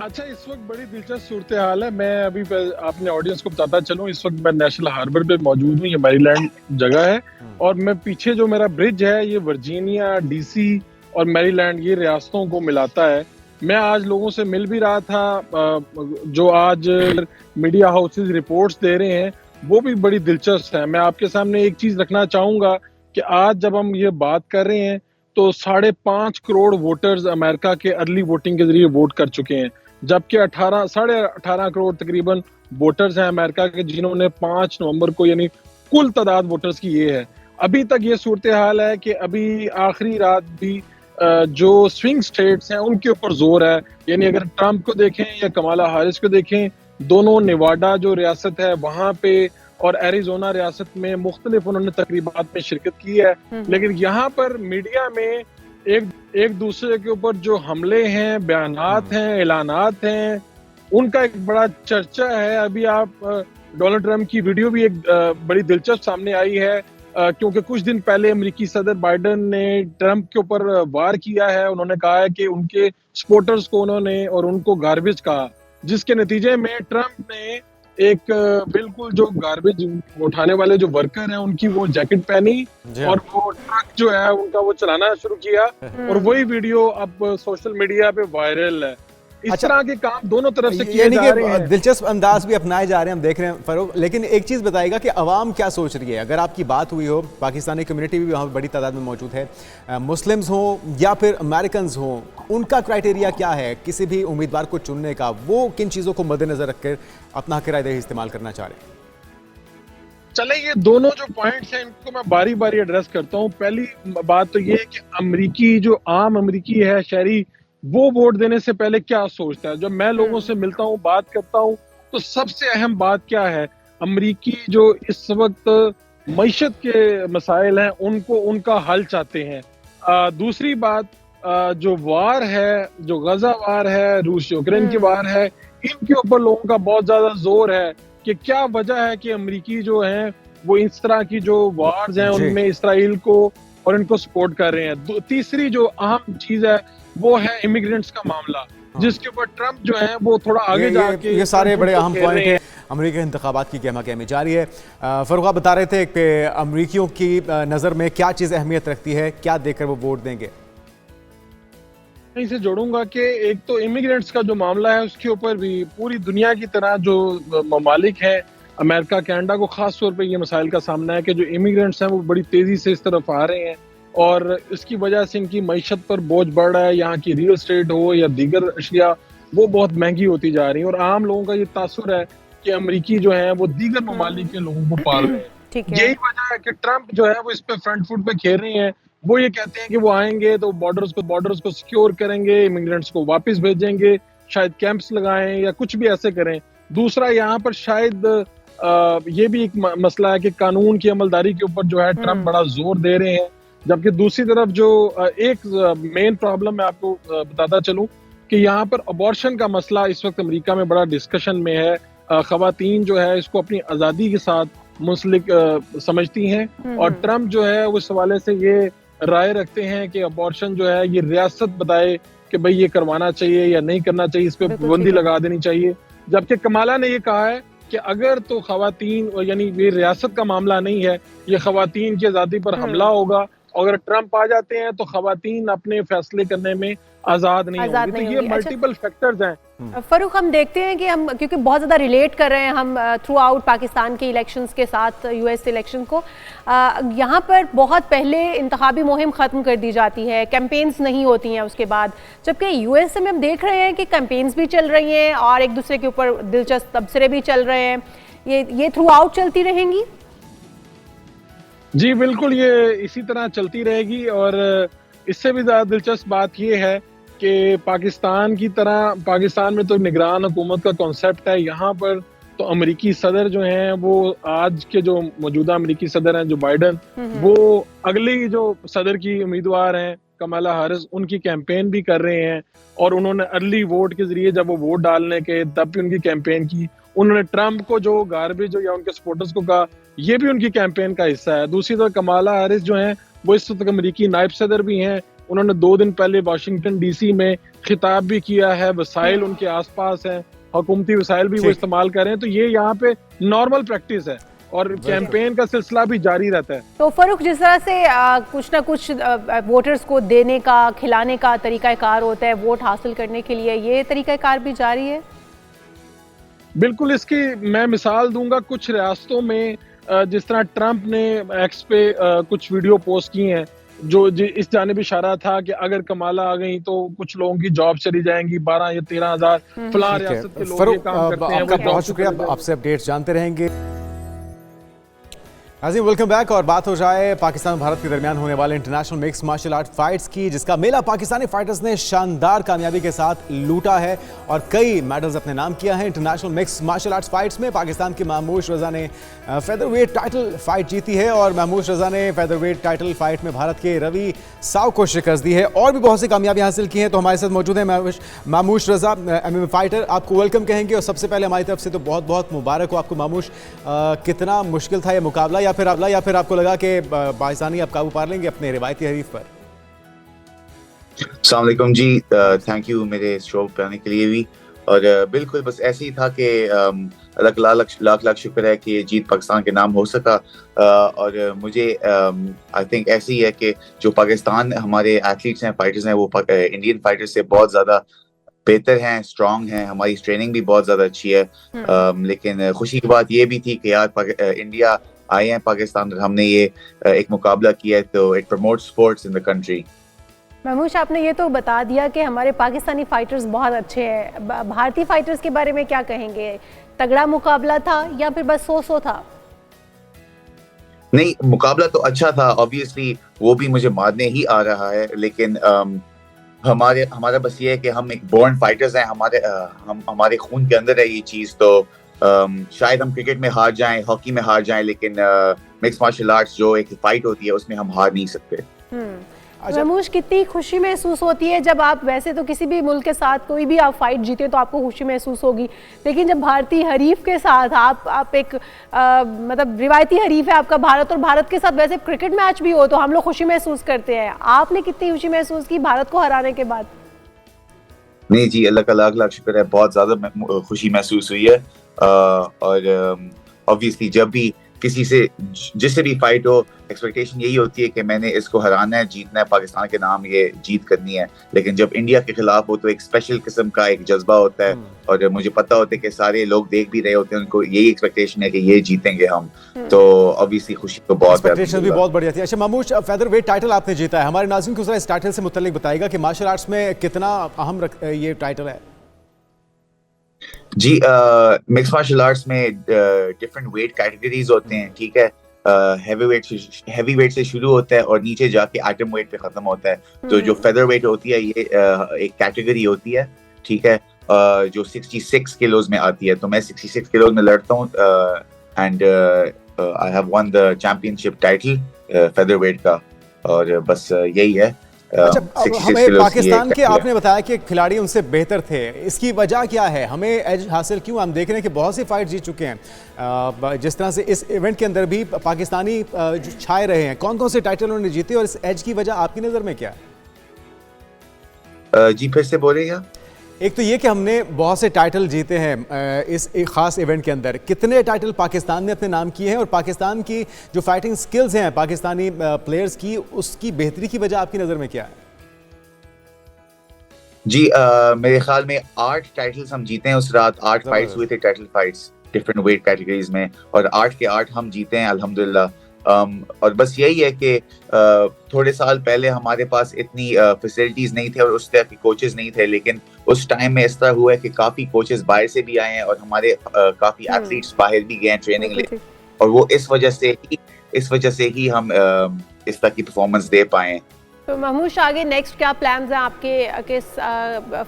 अच्छा, इस वक्त बड़ी दिलचस्प सूरत हाल है। मैं अभी आपने ऑडियंस को बताता चलूं, इस वक्त मैं नेशनल हार्बर पे मौजूद हूँ। ये मैरीलैंड जगह है और मैं पीछे जो मेरा ब्रिज है ये वर्जीनिया, डीसी और मैरीलैंड ये रियासतों को मिलाता है। मैं आज लोगों से मिल भी रहा था, जो आज मीडिया हाउसेस रिपोर्ट्स दे रहे हैं वो भी बड़ी दिलचस्प है। मैं आपके सामने एक चीज रखना चाहूंगा कि आज जब हम ये बात कर रहे हैं तो 5.5 करोड़ वोटर्स अमेरिका के अर्ली वोटिंग के जरिए वोट कर चुके हैं, जबकि 18.5 करोड़ तकरीबन वोटर्स हैं अमेरिका के जिन्होंने 5 नवंबर को, यानी कुल तादाद वोटर्स की ये है। अभी तक ये सूरत हाल है कि अभी आखिरी रात भी जो स्विंग स्टेट्स हैं उनके ऊपर जोर है। यानी अगर ट्रंप को देखें या कमाला हैरिस को देखें, दोनों नेवाडा जो रियासत है वहां पे और एरिजोना रियासत में मुख्तलिफ उन्होंने तकरीबात में शिरकत की है। लेकिन यहाँ पर मीडिया में एक दूसरे के ऊपर जो हमले हैं, बयानात हैं, ऐलानात हैं, उनका एक बड़ा चर्चा है। अभी आप डोनाल्ड ट्रंप की वीडियो भी एक बड़ी दिलचस्प सामने आई है, क्योंकि कुछ दिन पहले अमेरिकी सदर बाइडेन ने ट्रंप के ऊपर वार किया है। उन्होंने कहा है कि उनके सपोर्टर्स को उन्होंने और उनको गार्बेज कहा, जिसके नतीजे में ट्रंप ने एक बिल्कुल जो गार्बेज उठाने वाले जो वर्कर हैं उनकी वो जैकेट पहनी और वो ट्रक जो है उनका वो चलाना शुरू किया और वही वीडियो अब सोशल मीडिया पे वायरल है। इस तरह के काम दोनों तरफ से किए जा रहे हैं। दिलचस्प अंदाज भी अपनाए जा रहे हैं, हम देख रहे हैं फरूक। लेकिन एक चीज़ बताइएगा कि अवाम क्या सोच रही है? अगर आपकी बात हुई हो, पाकिस्तानी कम्युनिटी भी वहाँ पर बड़ी तादाद में मौजूद है, मुस्लिम्स हों या फिर अमेरिकन हों, उनका क्राइटेरिया क्या है किसी भी उम्मीदवार को चुनने का? वो किन चीज़ों को मद्देनजर रखकर अपना हक राय इस्तेमाल करना चाह रहे हैं? चले, ये दोनों जो पॉइंट्स हैं इनको मैं बारी बारी एड्रेस करता हूँ। पहली बात तो ये है कि अमरीकी जो आम अमरीकी है, शहरी, वो वोट देने से पहले क्या सोचता है। जब मैं लोगों से मिलता हूँ, बात करता हूँ, तो सबसे अहम बात क्या है, अमरीकी जो इस वक्त मईशत के मसाइल हैं उनको उनका हल चाहते हैं। दूसरी बात, जो वार है, जो गजा वार है, रूस यूक्रेन की वार है, इनके ऊपर लोगों का बहुत ज्यादा जोर है कि क्या वजह है कि अमरीकी जो हैं वो इस तरह की जो वार्स हैं उनमें इसराइल को और इनको सपोर्ट कर रहे हैं। तीसरी जो अहम चीज है वो है इमिग्रेंट्स का मामला, जिसके ऊपर ट्रंप जो है वो थोड़ा आगे जाके ये सारे बड़े अहम पॉइंट हैं। अमरीकी इंतखाबात की गहमा गहमी जारी है। फरूक, आप बता रहे थे कि अमरीकियों की नज़र में क्या चीज़ अहमियत रखती है, क्या देखकर वो वोट देंगे? मैं इसे जोड़ूंगा कि एक तो इमिग्रेंट्स का जो मामला है उसके ऊपर भी पूरी दुनिया की तरह जो ममालिक है, अमेरिका, कनाडा को खास तौर पे ये मसाइल का सामना है कि जो इमिग्रेंट्स हैं वो बड़ी तेजी से इस तरफ आ रहे हैं और इसकी वजह से इनकी मईशत पर बोझ बढ़ रहा है। यहाँ की रियल एस्टेट हो या दीगर अशिया वो बहुत महंगी होती जा रही है और आम लोगों का ये तासुर है कि अमरीकी जो है वो दीगर ममालिक के लोगों को पाल रहे हैं। यही वजह है कि ट्रंप जो है वो इस पे फ्रंट फुट पे खेल रहे हैं। वो ये कहते हैं कि वो आएंगे तो बॉर्डर्स को सिक्योर करेंगे, इमिग्रेंट्स को वापस भेजेंगे, शायद कैंप्स लगाएं या कुछ भी ऐसे करें। दूसरा, यहाँ पर शायद ये भी एक मसला है कि कानून की अमलदारी के ऊपर जो है ट्रंप बड़ा जोर दे रहे हैं, जबकि दूसरी तरफ जो एक मेन प्रॉब्लम मैं आपको बताता चलूं कि यहाँ पर अबॉर्शन का मसला इस वक्त अमेरिका में बड़ा डिस्कशन में है। खवातीन जो है इसको अपनी आज़ादी के साथ मुंसलिक समझती हैं और ट्रंप जो है उस हवाले से ये राय रखते हैं कि अबॉर्शन जो है ये रियासत बताए कि भाई ये करवाना चाहिए या नहीं करना चाहिए, इस पर पाबंदी लगा देनी चाहिए। जबकि कमाला ने ये कहा है कि अगर तो खवातीन, यानी ये रियासत का मामला नहीं है, ये खवातीन की आज़ादी पर हमला होगा अगर ट्रंप आ जाते हैं तो खवातीन अपने फैसले करने में आजाद नहीं होंगी। तो ये मल्टीपल फैक्टर्स हैं। फरूख, हम देखते हैं कि हम क्योंकि बहुत ज़्यादा रिलेट कर रहे हैं हम थ्रू आउट पाकिस्तान के इलेक्शंस के साथ यूएस इलेक्शन को, यहाँ पर बहुत पहले इंतखाबी मुहिम ख़त्म कर दी जाती है, कैंपेन्स नहीं होती हैं उसके बाद, जबकि यूएस में हम देख रहे हैं कि कैंपेन्स भी चल रही हैं और एक दूसरे के ऊपर दिलचस्प तबसरे भी चल रहे हैं। ये थ्रू आउट चलती रहेंगी? जी बिल्कुल, ये इसी तरह चलती रहेगी। और इससे भी ज़्यादा दिलचस्प बात ये है कि पाकिस्तान की तरह पाकिस्तान में तो निगरान हुकूमत का कॉन्सेप्ट है, यहाँ पर तो अमेरिकी सदर जो हैं वो आज के जो मौजूदा अमेरिकी सदर हैं जो बाइडन, वो अगली जो सदर की उम्मीदवार हैं कमला हैरिस, उनकी कैंपेन भी कर रहे हैं। और उन्होंने अर्ली वोट के जरिए जब वो वोट डालने के तब भी उनकी कैंपेन की। उन्होंने ट्रंप को जो गार्बेज या उनके सपोर्टर्स को कहा, ये भी उनकी कैंपेन का हिस्सा है। दूसरी तरफ कमला हैरिस जो हैं वो इस वक्त अमेरिकी नायब सदर भी हैं। उन्होंने 2 दिन पहले वाशिंगटन डीसी में खिताब भी किया है, वसाइल उनके आसपास हैं, हुकूमती वसाइल भी वो इस्तेमाल कर रहे हैं। तो ये यहाँ पे नॉर्मल प्रैक्टिस है और कैंपेन का सिलसिला भी जारी रहता है। तो फरूख, जिस तरह से कुछ ना कुछ वोटर्स को देने का, खिलाने का तरीकाकार होता है वोट हासिल करने के लिए, ये तरीकाकार भी जारी है? बिल्कुल, इसकी मैं मिसाल दूंगा। कुछ रियासतों में जिस तरह ट्रंप ने एक्स पे कुछ वीडियो पोस्ट की हैं जो इस जानिब इशारा था कि अगर कमाला आ गई तो कुछ लोगों की जॉब चली जाएंगी, 12 या 13 हज़ार फलां रियासत के लोग ये काम करते हैं। आपका बहुत शुक्रिया, आपसे अपडेट्स जानते रहेंगे। नाज़रीन, वेलकम बैक। और बात हो जाए पाकिस्तान और भारत के दरमियान होने वाले international mix martial art fights की, जिसका मेला पाकिस्तानी फाइटर्स ने शानदार कामयाबी के साथ लूटा है और कई मेडल्स अपने नाम किया है। International mix martial arts fights में पाकिस्तान के महमूद रजा ने फेदरवेट टाइटल फाइट जीती है और महमूद रजा ने फेदरवेट टाइटल फाइट में भारत के रवि साव को शिकस्त दी है और भी बहुत सी कामयाबी हासिल की हैं। तो हमारे साथ मौजूद है महमूद रजा, MMA फाइटर। आपको वेलकम कहेंगे और सबसे पहले हमारी तरफ से तो बहुत बहुत मुबारक हो आपको महमूद। कितना मुश्किल था ये मुकाबला, या फिर आपको लगा कि पाकिस्तानी आप काबू पा लेंगे अपने रिवायती हरीफ पर? अस्सलाम वालेकुम जी, थैंक यू मेरे शो पे आने के लिए भी। और बिल्कुल बस ऐसे ही था कि लाख शुक्र है कि जीत पाकिस्तान के नाम हो सका। और मुझे आई थिंक ऐसे ही है कि जो पाकिस्तान हमारे एथलीट्स हैं, फाइटर्स हैं, वो इंडियन फाइटर्स से बहुत ज़्यादा बेहतर हैं, स्ट्रॉन्ग हैं। हमारी ट्रेनिंग भी बहुत ज़्यादा अच्छी है। लेकिन खुशी की बात ये भी थी कि यार इंडिया आए हैं पाकिस्तान और हमने ये एक मुकाबला किया है, तो it promotes sports in the country. Mahmood, आपने ये तो बता दिया कि हमारे पाकिस्तानी फाइटर्स बहुत अच्छे हैं, भारतीय फाइटर्स के बारे में क्या कहेंगे? तगड़ा मुकाबला था या फिर बस सो था? नहीं, मुकाबला तो अच्छा था, ऑब्वियसली वो भी मुझे मारने ही आ रहा है। लेकिन हमारा बस ये है कि हम एक बोर्न फाइटर्स हैं, हमारे खून के अंदर है ये चीज़। तो शायद हम क्रिकेट में हार जाएं, हॉकी में हार जाएं, लेकिन मिक्स मार्शल आर्ट्स जो एक फाइट होती है उसमें हम हार नहीं सकते। महमूद, कितनी खुशी महसूस होती है जब आप, वैसे तो किसी भी मुल्क के साथ कोई भी आप फाइट जीते तो आपको खुशी महसूस होगी, लेकिन जब भारतीय हरीफ के साथ आप एक मतलब रिवायती हरीफ है आपका भारत, और भारत के साथ वैसे क्रिकेट मैच भी हो तो हम लोग खुशी महसूस करते हैं। आपने कितनी खुशी महसूस की भारत को हराने के बाद? नहीं जी, अल्लाह का लाख शुक्र है, बहुत ज़्यादा खुशी महसूस हुई है। और ऑब्वियसली जब भी किसी से जिससे भी फाइट हो, एक्सपेक्टेशन यही होती है कि मैंने इसको हराना है, जीतना है, पाकिस्तान के नाम ये जीत करनी है। लेकिन जब इंडिया के खिलाफ हो तो एक स्पेशल किस्म का एक जज्बा होता है और मुझे पता होता है कि सारे लोग देख भी रहे होते हैं, उनको यही एक्सपेक्टेशन है कि ये जीतेंगे हम। तो ऑब्वियसली खुशी तो बहुत एक्सपेक्टेशन भी बहुत बढ़िया थी। अच्छा महमूद, फेदरवेट टाइटल आपने जीता है, हमारे नाज़रीन को इस टाइटल से मुताल्लिक बताएगा कि मार्शल आर्ट्स में कितना अहम ये टाइटल है? जी, मिक्स मार्शल आर्ट्स में डिफरेंट वेट कैटेगरीज होते हैं, ठीक है। हैवी वेट से शुरू होता है और नीचे जाके एटम वेट पे खत्म होता है। तो जो फेदर वेट होती है ये एक कैटेगरी होती है, ठीक है, जो 66 किलोज में आती है। तो मैं 66 किलोज में लड़ता हूँ and I have one the championship title feather wait का। और बस यही है। अच्छा, हमें पाकिस्तान के आपने बताया कि खिलाड़ी उनसे बेहतर थे, इसकी वजह क्या है? हमें एज हासिल क्यों? हम देख रहे हैं कि बहुत सी फाइट जीत चुके हैं, जिस तरह से इस इवेंट के अंदर भी पाकिस्तानी छाए रहे हैं। कौन कौन से टाइटल उन्होंने जीते और इस एज की वजह आपकी नज़र में क्या है? जी फिर से बोलेगा। एक तो ये कि हमने बहुत से टाइटल जीते हैं इस एक ख़ास इवेंट के अंदर, कितने टाइटल पाकिस्तान ने अपने नाम किए हैं और पाकिस्तान की जो फाइटिंग स्किल्स हैं पाकिस्तानी प्लेयर्स की, उसकी बेहतरी की वजह आपकी नज़र में क्या है? जी मेरे ख्याल में 8 टाइटल्स हम जीते हैं उस रात। 8 फाइट्स हुए थे, title fights different weight categories में, और 8 के 8 हम जीते हैं अल्हम्दुलिल्लाह। और बस यही है कि थोड़े साल पहले हमारे पास इतनी फैसिलिटीज नहीं थे और उस तरह के कोचेस नहीं थे, लेकिन उस टाइम में इस तरह हुआ है कि काफी कोचेस बाहर से भी आए हैं और हमारे काफी एथलीट्स बाहर भी गए हैं ट्रेनिंग ले, और वो इस वजह से ही हम इस तरह की परफॉर्मेंस दे पाए। तो महमूद आगे नेक्स्ट क्या प्लान्स हैं आपके, किस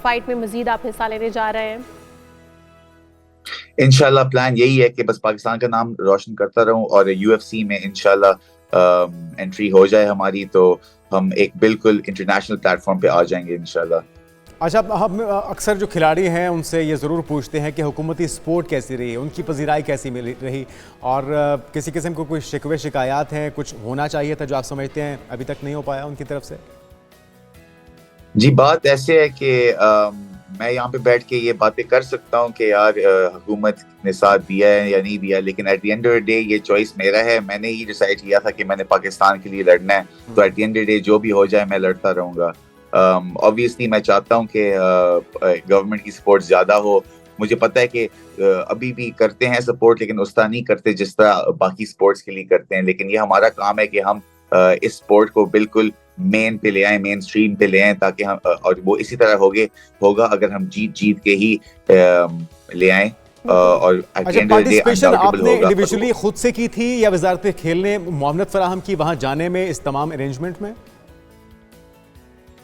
फाइट में मजीद आप हिस्सा लेने जा रहे हैं? इंशाल्लाह प्लान यही है कि बस पाकिस्तान का नाम रोशन करता रहूं और यूएफसी में इंशाल्लाह एंट्री हो जाए हमारी, तो हम एक बिल्कुल इंटरनेशनल प्लेटफॉर्म पे आ जाएंगे इंशाल्लाह। अच्छा, हम अक्सर जो खिलाड़ी हैं उनसे ये ज़रूर पूछते हैं कि हुकूमती सपोर्ट कैसी रही, उनकी पजीराई कैसी मिली रही, और किसी किस्म को कोई शिकवे शिकायत हैं, कुछ होना चाहिए था जो आप समझते हैं अभी तक नहीं हो पाया उनकी तरफ से? जी बात ऐसे है कि मैं यहाँ पे बैठ के ये बातें कर सकता हूँ कि यार हुकूमत ने साथ दिया है या नहीं दिया, लेकिन at the end of the day ये चॉइस मेरा है। मैंने ही डिसाइड किया था कि मैंने पाकिस्तान के लिए लड़ना है, तो at the end of the day जो भी हो जाए मैं लड़ता रहूँगा। ऑब्वियसली मैं चाहता हूँ कि गवर्नमेंट की सपोर्ट ज़्यादा हो। मुझे पता है कि अभी भी करते हैं सपोर्ट, लेकिन उस तरह नहीं करते जिस तरह बाकी स्पोर्ट्स के लिए करते हैं, लेकिन ये हमारा काम है कि हम इस स्पोर्ट को बिल्कुल मेन पे ले आए, मेन स्ट्रीम पे ले आए, ताकि हम और वो इसी तरह होगा अगर हम जीत के ही ले आए। और पार्टिसिपेशन आपने इंडिविजुअली खुद से की थी या वजारत खेल ने मुआवनत फराहम की वहां जाने में, इस तमाम अरेंजमेंट में?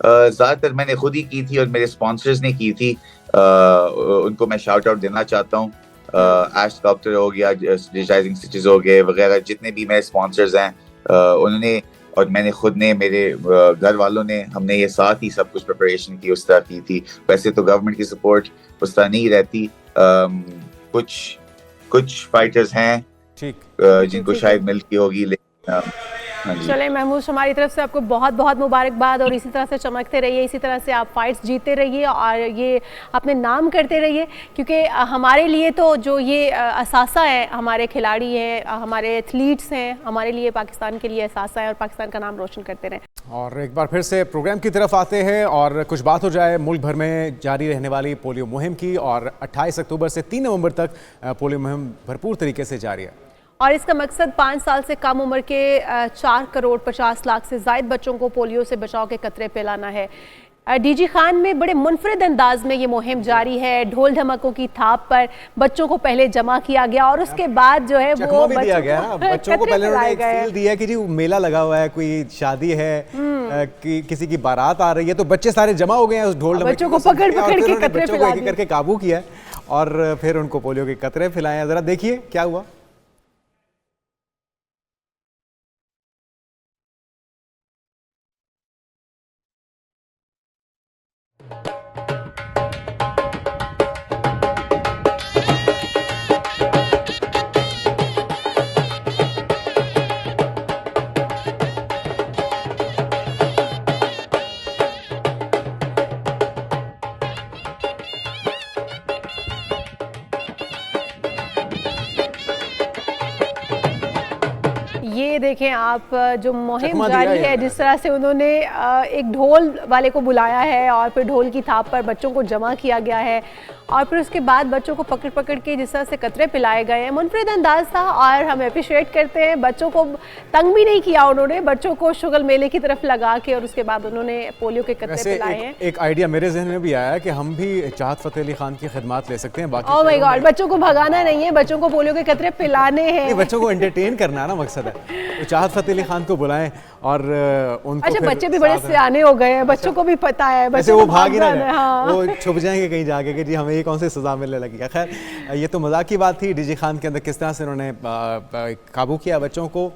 ज्यादातर मैंने खुद ही की थी और मेरे स्पॉन्सर्स ने की थी। उनको मैं शाउट आउट देना चाहता हूँ। एश स्कल्पचर हो गया, डिजाइनिंग स्टिचेस हो गए वगैरह, जितने भी मेरे स्पॉन्सर्स हैं उन्होंने और मैंने खुद ने, मेरे घर वालों ने, हमने ये साथ ही सब कुछ प्रिपरेशन की उस तरह की थी। वैसे तो गवर्नमेंट की सपोर्ट उस तरह नहीं रहती। कुछ फाइटर्स हैं जिनको शायद मिलती होगी, लेकिन चले महमूद, हमारी तरफ से आपको बहुत बहुत मुबारकबाद, और इसी तरह से चमकते रहिए, इसी तरह से आप फाइट्स जीतते रहिए और ये अपने नाम करते रहिए, क्योंकि हमारे लिए तो जो ये असासा है, हमारे खिलाड़ी हैं, हमारे एथलीट्स हैं, हमारे लिए पाकिस्तान के लिए असासा है, और पाकिस्तान का नाम रोशन करते रहें। और एक बार फिर से प्रोग्राम की तरफ आते हैं और कुछ बात हो जाए मुल्क भर में जारी रहने वाली पोलियो मुहिम की। और 28 अक्टूबर से 3 नवंबर तक पोलियो मुहिम भरपूर तरीके से जारी है, और इसका मकसद 5 साल से कम उम्र के 4 करोड़ 50 लाख से ज़ायद बच्चों को पोलियो से बचाव के कतरे पिलाना है। डीजी खान में बड़े मुनफरिद अंदाज में ये मुहिम जारी है। ढोल ढमकों की थाप पर बच्चों को पहले जमा किया गया और उसके बाद जो है वो भी दिया गया। बच्चों को पहले उन्होंने एक फील दिया कि जी मेला लगा हुआ है, कोई शादी है, कि किसी की बारात आ रही है, तो बच्चे सारे जमा हो गए हैं उस ढोल बच्चों को पकड़ के कतरे करके काबू किया और फिर उनको पोलियो के कतरे पिलाए। जरा देखिए क्या हुआ। ये देखें आप, जो मुहिम जारी है, जिस तरह से उन्होंने एक ढोल वाले को बुलाया है और फिर ढोल की थाप पर बच्चों को जमा किया गया है और फिर उसके बाद बच्चों को पकड़ पकड़ के जिस तरह से कतरे पिलाए गए हैं। मुनफरिद अंदाज था और हम अप्रिशिएट करते हैं। बच्चों को तंग भी नहीं किया उन्होंने, बच्चों को शुगल मेले की तरफ लगा के और उसके बाद उन्होंने पोलियो के कतरे पिलाए हैं। एक आइडिया मेरे जहन में भी आया कि हम भी चाहत फ़तेह अली खान की खिदमत ले सकते हैं। बाकी ओह माय गॉड, बच्चों को भगाना नहीं है, बच्चों को पोलियो के कतरे पिलाने हैं। बच्चों को एंटरटेन करना ना मकसद है। तो चाहत फ़तेह अली खान को बुलाएं और उनको, अच्छा बच्चे भी बड़े सियाने हो गए हैं, बच्चों को भी पता है, बच्चे वो भाग ही ना, हाँ। वो छुप जाएंगे कहीं जाके कि जी हमें ये कौन सी सजा मिलने लगी है। खैर ये तो मजाक की बात थी। डीजी खान के अंदर किस तरह से उन्होंने काबू किया बच्चों को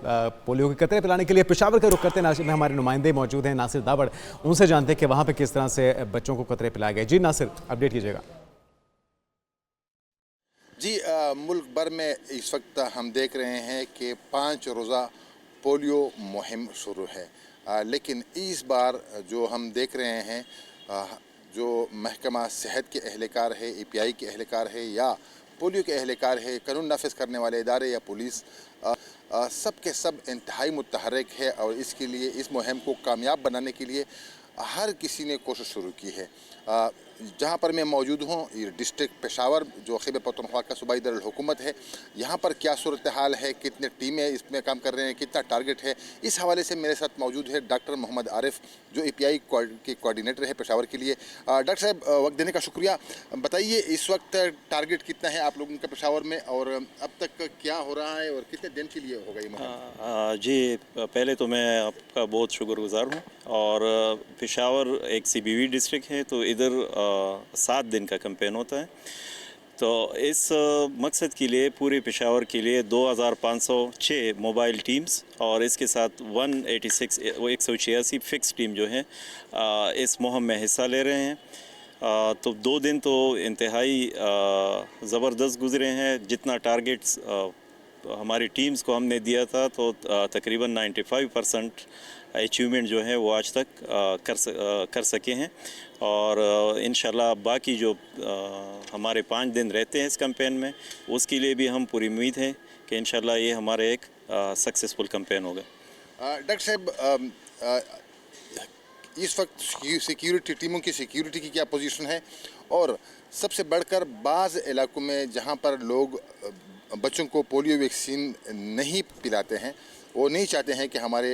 पोलियो के कतरे पिलाने के लिए। पेशावर का रुख करते नासिर में हमारे नुमाइंदे मौजूद हैं, नासिर दावड़, उनसे जानते हैं कि वहाँ पे किस तरह से बच्चों को कतरे पिलाए गए। जी नासिर, अपडेट कीजिएगा। जी मुल्क भर में इस वक्त हम देख रहे हैं कि 5 रोज़ा पोलियो मुहिम शुरू है, लेकिन इस बार जो हम देख रहे हैं जो महकमा सेहत के अहलकार है, API के अहलकार है या पोलियो के अहलकार है, कानून नाफिज करने वाले इदारे या पुलिस, सब के सब इंतहाई मुतहर्रिक है और इसके लिए, इस मुहिम को कामयाब बनाने के लिए हर किसी ने कोशिश शुरू की है। जहाँ पर मैं मौजूद हूँ, ये डिस्ट्रिक्ट पेशावर जो खैबर पख्तूनख्वा का सूबाई दारुल-हुकूमत है, यहाँ पर क्या सूरत हाल है, कितने टीमें इसमें काम कर रहे हैं, कितना टारगेट है, इस हवाले से मेरे साथ मौजूद है डॉक्टर मोहम्मद आरिफ जो API के कोऑर्डिनेटर है पेशावर के लिए। डॉक्टर साहब, वक्त देने का शुक्रिया। बताइए इस वक्त टारगेट कितना है आप लोगों का पेशावर में और अब तक क्या हो रहा है और कितने दिन के लिए होगा ये मुहिम? जी, पहले तो मैं आपका बहुत शुक्रगुजार हूँ। और पेशावर एक CBV डिस्ट्रिक्ट है, तो इधर 7 दिन का कैंपेन होता है। तो इस मकसद के लिए पूरे पेशावर के लिए 2506 मोबाइल टीम्स और इसके साथ 186 फिक्स टीम जो है इस मुहिम में हिस्सा ले रहे हैं। तो 2 दिन तो इंतहाई ज़बरदस्त गुज़रे हैं। जितना टारगेट्स हमारी टीम्स को हमने दिया था तो तकरीबन 95% अचीवमेंट जो है वो आज तक कर सके हैं। और इंशाल्लाह बाकी जो हमारे 5 दिन रहते हैं इस कैंपेन में, उसके लिए भी हम पूरी उम्मीद है कि इंशाल्लाह ये हमारे एक सक्सेसफुल कैंपेन होगा। डॉक्टर साहब, इस वक्त सिक्योरिटी टीमों की सिक्योरिटी की क्या पोजीशन है और सबसे बढ़कर बाज़ इलाकों में जहां पर लोग बच्चों को पोलियो वैक्सीन नहीं पिलाते हैं, वो नहीं चाहते हैं कि हमारे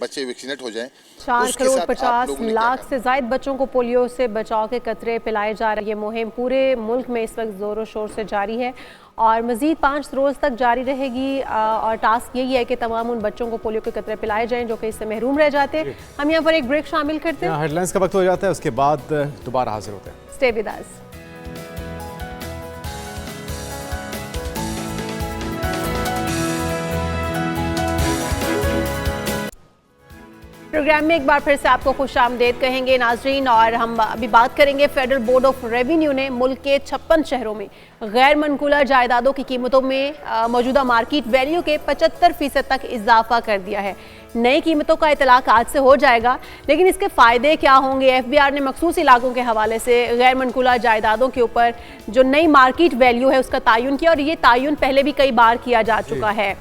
बच्चे वैक्सीनेट हो जाएं। 4 करोड़ 50 लाख से ज़ायद बच्चों को पोलियो से बचाव के कतरे पिलाए जा रहे हैं। ये मुहिम पूरे मुल्क में इस वक्त ज़ोरों शोर से जारी है और मज़ीद 5 रोज़ तक जारी रहेगी। और टास्क यही है कि तमाम उन बच्चों को पोलियो के कतरे पिलाए जाएं जो कि इससे महरूम रह जाते हैं। हम यहाँ पर एक ब्रेक शामिल करते हैं। हेडलाइंस का वक्त हो जाता है, उसके बाद दोबारा हाजिर होते हैं। Stay with us. प्रोग्राम में एक बार फिर से आपको खुशामदीद कहेंगे नाजरीन। और हम अभी बात करेंगे, फेडरल बोर्ड ऑफ रेवेन्यू ने मुल्क के 56 शहरों में गैर मनकूला जायदादों की कीमतों में मौजूदा मार्केट वैल्यू के 75% तक इजाफा कर दिया है। नई कीमतों का इतलाक आज से हो जाएगा, लेकिन इसके फ़ायदे क्या होंगे? FBR ने मखसूस इलाकों के हवाले से गैर मनकूला जायदादों के ऊपर जो नई मार्केट वैल्यू है उसका तयन किया और ये तयन पहले भी कई बार किया जा चुका है।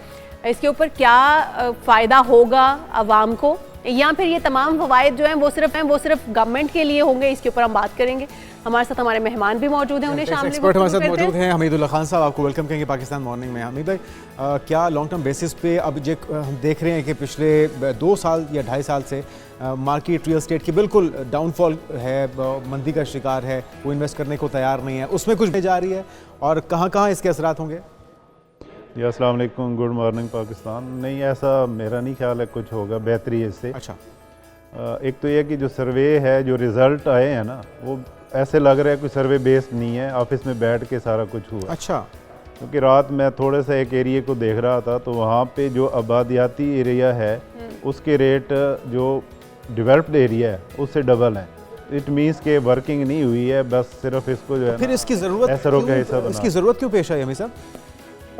इसके ऊपर क्या फ़ायदा होगा आवाम को, या फिर ये तमाम फवायद जो हैं वो सिर्फ गवर्नमेंट के लिए होंगे, इसके ऊपर हम बात करेंगे। हमारे साथ हमारे मेहमान भी मौजूद हैं, उन्हें शामिल एक्सपर्ट हमारे साथ मौजूद हैं। हमीदुल्लाह खान साहब, आपको वेलकम कहेंगे पाकिस्तान मॉर्निंग में। हमीद भाई, क्या लॉन्ग टर्म बेसिस पे अब हम देख रहे हैं कि पिछले 2 साल या 2.5 साल से मार्केट रियल एस्टेट की बिल्कुल डाउनफॉल है, मंदी का शिकार है, वो इन्वेस्ट करने को तैयार नहीं है, उसमें कुछ जा रही है और कहाँ इसके असरात होंगे? जी अस्सलाम वालेकुम, गुड मॉर्निंग पाकिस्तान। नहीं, ऐसा मेरा नहीं ख्याल है कुछ होगा बेहतरी इससे। अच्छा, एक तो ये कि जो सर्वे है, जो रिज़ल्ट आए हैं ना, वो ऐसे लग रहा है कोई सर्वे बेस्ड नहीं है, ऑफिस में बैठ के सारा कुछ हुआ। अच्छा, क्योंकि रात मैं थोड़े सा एक एरिया को देख रहा था तो वहाँ पे जो आबादियाती एरिया है उसके रेट जो डेवलप्ड एरिया है उससे डबल है। इट मीन्स के वर्किंग नहीं हुई है, बस सिर्फ इसको जो है फिर इसकी ज़रूरत क्यों पेश आई हमें साहब?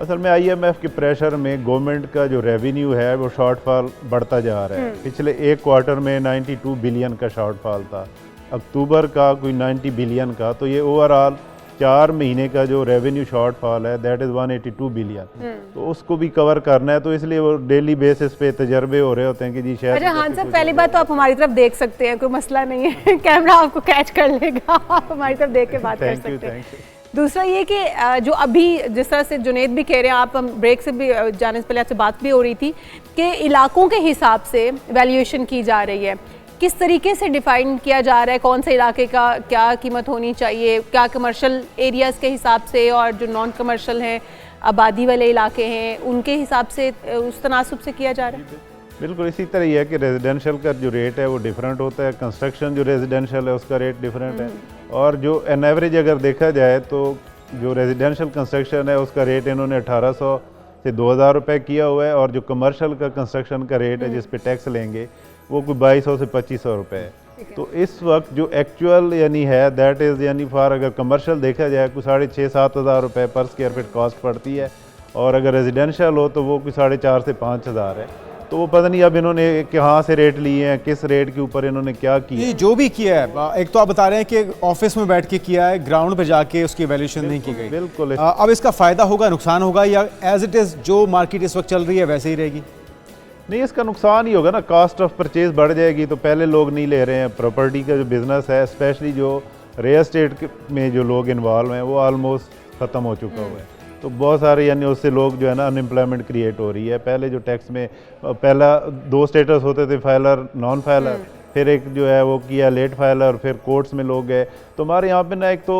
असल में IMF के प्रेशर में गवर्नमेंट का जो रेवेन्यू है वो शॉर्टफॉल बढ़ता जा रहा है। पिछले एक क्वार्टर में 92 बिलियन का शॉर्टफॉल था, अक्टूबर का कोई 90 बिलियन का, तो ये ओवरऑल 4 महीने का जो रेवेन्यू शॉर्टफॉल है दैट इज़ 182 बिलियन। तो उसको भी कवर करना है, तो इसलिए वो डेली बेसिस पे तजर्बे हो रहे होते हैं कि जी शायद। अच्छा हाँ साहब, पहली बात तो आप हमारी तरफ देख सकते हैं, कोई मसला नहीं है, कैमरा आपको कैच कर लेगा, आप हमारी तरफ देख के बात कर सकते हैं। दूसरा ये कि जो अभी जिस तरह से जुनेद भी कह रहे हैं, आप ब्रेक से भी जाने से पहले आपसे बात भी हो रही थी कि इलाकों के हिसाब से वैल्यूएशन की जा रही है, किस तरीके से डिफाइन किया जा रहा है कौन से इलाके का क्या कीमत होनी चाहिए, क्या कमर्शियल एरियाज़ के हिसाब से और जो नॉन कमर्शियल हैं, आबादी वाले इलाके हैं, उनके हिसाब से उस तनासुब से किया जा रहा है? बिल्कुल इसी तरह ही है कि रेजिडेंशियल का जो रेट है वो डिफरेंट होता है, कंस्ट्रक्शन जो रेजिडेंशियल है उसका रेट डिफरेंट है, और जो एन एवरेज अगर देखा जाए तो जो रेजिडेंशियल कंस्ट्रक्शन है उसका रेट इन्होंने 1800 से 2000 रुपये किया हुआ है, और जो कमर्शियल का कंस्ट्रक्शन का रेट है जिस पे टैक्स लेंगे वो कोई 2200 से 2500 रुपये है। तो इस वक्त जो एक्चुअल यानी है दैट इज़ यानी फॉर अगर कमर्शियल देखा जाए कोई 6,500-7 हज़ार रुपये पर स्क्वायर फीट कॉस्ट पड़ती है, और अगर रेजिडेंशियल हो तो वो कोई 4,500 से 5,000 है। तो वो पता नहीं अब इन्होंने कहाँ से रेट लिए हैं, किस रेट के ऊपर इन्होंने क्या किया। ये जो भी किया है, एक तो आप बता रहे हैं कि ऑफिस में बैठ के किया है, ग्राउंड पे जाके उसकी वैल्यूएशन नहीं की गई। बिल्कुल। अब इसका फायदा होगा, नुकसान होगा, या एज इट इज जो मार्केट इस वक्त चल रही है वैसे ही रहेगी? नहीं, इसका नुकसान ही होगा ना, कॉस्ट ऑफ परचेज बढ़ जाएगी तो पहले लोग नहीं ले रहे हैं। प्रॉपर्टी का जो बिजनेस है, स्पेशली जो रियल एस्टेट में जो लोग इन्वॉल्व हैं वो ऑलमोस्ट ख़त्म हो चुका हुआ है। तो बहुत सारे यानी उससे लोग जो है ना अनएम्प्लॉयमेंट क्रिएट हो रही है। पहले जो टैक्स में पहला 2 स्टेटस होते थे, फाइलर, नॉन फाइलर, फिर एक जो है वो किया लेट फाइलर, फिर कोर्ट्स में लोग गए। तो हमारे यहाँ पे ना एक तो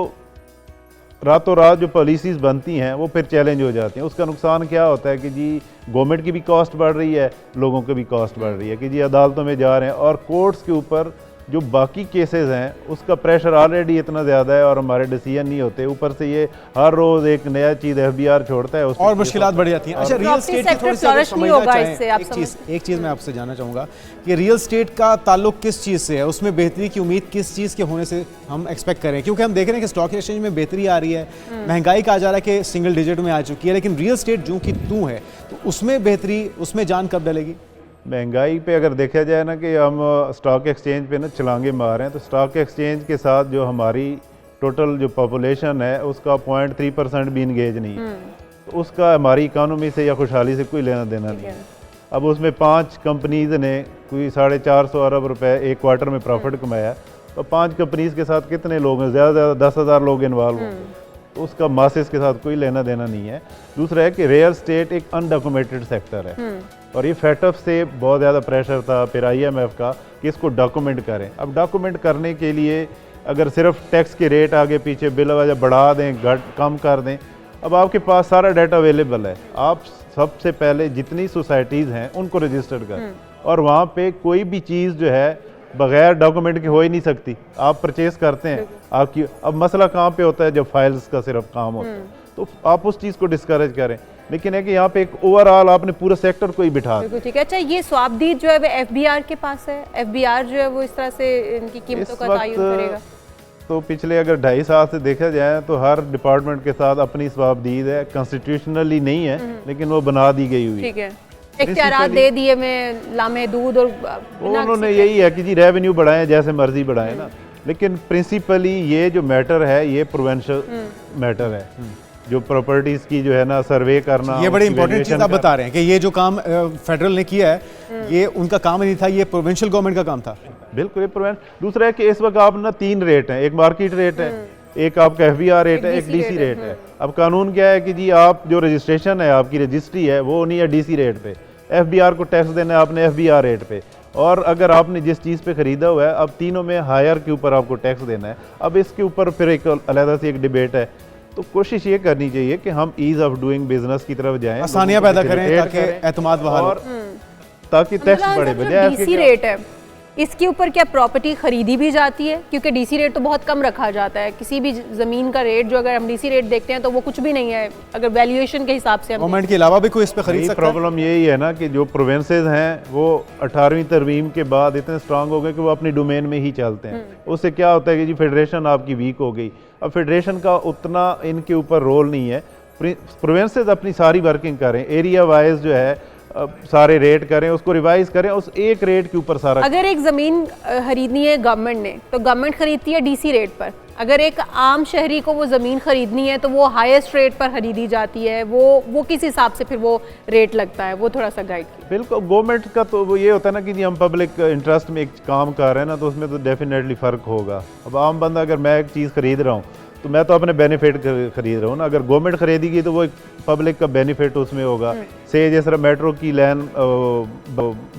रातों रात जो पॉलिसीज़ बनती हैं वो फिर चैलेंज हो जाती हैं। उसका नुकसान क्या होता है कि जी गवर्नमेंट की भी कॉस्ट बढ़ रही है, लोगों की भी कॉस्ट बढ़ रही है कि जी अदालतों में जा रहे हैं, और कोर्ट्स के ऊपर जो बाकी केसेस हैं उसका प्रेशर ऑलरेडी इतना ज़्यादा है और हमारे डिसीजन नहीं होते। ऊपर से ये हर रोज़ एक नया चीज़ FBI छोड़ता है, और मुश्किलात बढ़ जाती हैं। अच्छा, रियल एस्टेट की थोड़ी सी समझना चाहें, एक चीज़ मैं आपसे जानना चाहूँगा कि रियल एस्टेट का ताल्लुक किस चीज़ से है, उसमें बेहतरी की उम्मीद किस चीज़ के होने से हम एक्सपेक्ट करें? क्योंकि हम देख रहे हैं कि स्टॉक एक्सचेंज में बेहतरी आ रही है, महंगाई कहा जा रहा है कि सिंगल डिजिट में आ चुकी है, लेकिन रियल एस्टेट जो कि तू है तो उसमें बेहतरी, उसमें जान कब डलेगी? महंगाई पे अगर देखा जाए ना कि हम स्टॉक एक्सचेंज पे ना छलांगे मार रहे हैं, तो स्टॉक एक्सचेंज के साथ जो हमारी टोटल जो पॉपुलेशन है उसका 0.3% भी इंगेज नहीं है। तो उसका हमारी इकानमी से या खुशहाली से कोई लेना देना नहीं है। अब उसमें 5 कंपनीज ने कोई 450 अरब रुपए एक क्वार्टर में प्रॉफिट कमाया, तो 5 कंपनीज के साथ कितने लोग हैं? ज़्यादा से ज़्यादा 10,000 लोग इन्वॉल्व होंगे, तो उसका मासेस के साथ कोई लेना देना नहीं है। दूसरा है कि रियल एस्टेट एक अनडॉक्यूमेंटेड सेक्टर है, और ये फैटफ से बहुत ज़्यादा प्रेशर था फिर IMF का कि इसको डॉक्यूमेंट करें। अब डॉक्यूमेंट करने के लिए अगर सिर्फ टैक्स के रेट आगे पीछे बिल वजह बढ़ा दें, कम कर दें, अब आपके पास सारा डाटा अवेलेबल है। आप सबसे पहले जितनी सोसाइटीज़ हैं उनको रजिस्टर करें, और वहाँ पे कोई भी चीज़ जो है बगैर डॉक्यूमेंट के हो ही नहीं सकती। आप परचेज करते हैं आपकी, अब मसला कहाँ पे होता है? जब फाइल्स का सिर्फ काम होता है, तो आप उस चीज़ को डिस्करेज करें। लेकिन है कि यहाँ पे एक ओवरऑल आपने पूरे सेक्टर को ही बिठा दिया। ठीक है। अच्छा, ये स्वाबदीद जो है वो FBR के पास है, FBR जो है वो इस तरह से इनकी कीमतों का तयन करेगा? तो पिछले अगर 2.5 साल से देखा जाए तो हर डिपार्टमेंट के साथ अपनी स्वाबदीद है, कॉन्स्टिट्यूशनली नहीं है लेकिन वो बना दी गई हुई। ठीक है, इख्तियारात दे दिए में लामे दूध, और उन्होंने यही है कि जी रेवेन्यू बढ़ाएं, जैसे मर्जी बढ़ाएं ना, लेकिन प्रिंसिपली ये जो मैटर है ये प्रोवेंशियल मैटर है। जो प्रॉपर्टीज की जो है ना सर्वे करना, ये बड़ी इंपॉर्टेंट चीज़ आप बता रहे हैं कि ये जो काम फेडरल ने किया है ये उनका काम नहीं था, ये प्रोविंशियल गवर्नमेंट का काम था। बिल्कुल, ये प्रोविंशियल। दूसरा है कि इस वक्त आप ना 3 रेट हैं, एक मार्केट रेट है, एक आपका FBR रेट है, एक DC रेट है। अब कानून क्या है कि जी आप जो रजिस्ट्रेशन है, आपकी रजिस्ट्री है, वो नहीं है DC रेट पे, FBR को टैक्स देना है आपने FBR रेट पे, और अगर आपने जिस चीज़ पे ख़रीदा हुआ है अब तीनों में हायर के ऊपर आपको टैक्स देना है। अब इसके ऊपर फिर एक अलग से एक डिबेट है। तो कोशिश ये करनी चाहिए कि हम ईज ऑफ डूइंग बिजनेस की तरफ जाएं, आसानियां पैदा करें ताकि एतमाद बहाल हो, ताकि टैक्स बढ़े। बजाय DC रेट है, इसके ऊपर क्या प्रॉपर्टी खरीदी भी जाती है? क्योंकि DC रेट तो बहुत कम रखा जाता है, किसी भी ज़मीन का रेट जो अगर हम DC रेट देखते हैं तो वो कुछ भी नहीं है अगर वैल्यूएशन के हिसाब से। गवर्नमेंट के अलावा भी कोई इस पे खरीद सकता है? प्रॉब्लम यही है ना कि जो प्रोविंसेस हैं वो 18वीं तरमीम के बाद इतने स्ट्रांग हो गए कि वो अपनी डोमेन में ही चलते हैं। उससे क्या होता है कि जी फेडरेशन आपकी वीक हो गई। अब फेडरेशन का उतना इनके ऊपर रोल नहीं है। प्रोविंसेस अपनी सारी वर्किंग करें, एरिया वाइज जो है सारे रेट करें, उसको रिवाइज करें, उस एक रेट के ऊपर सारा। अगर एक ज़मीन खरीदनी है गवर्नमेंट ने तो गवर्नमेंट खरीदती है DC रेट पर, अगर एक आम शहरी को वो ज़मीन खरीदनी है तो वो हाईएस्ट रेट पर खरीदी जाती है, वो किस हिसाब से फिर वो रेट लगता है, वो थोड़ा सा गाइड कीजिए। बिल्कुल, गवर्नमेंट का तो वो ये होता है ना कि जी हम पब्लिक इंटरेस्ट में एक काम कर रहे हैं ना, तो उसमें तो डेफिनेटली फ़र्क होगा। अब आम बंदा अगर मैं एक चीज़ खरीद रहा हूँ तो मैं तो अपने बेनिफिट खरीद रहा हूँ ना, अगर गवर्नमेंट खरीदेगी तो वो एक पब्लिक का बेनिफिट उसमें होगा। से जिस तरह मेट्रो की लाइन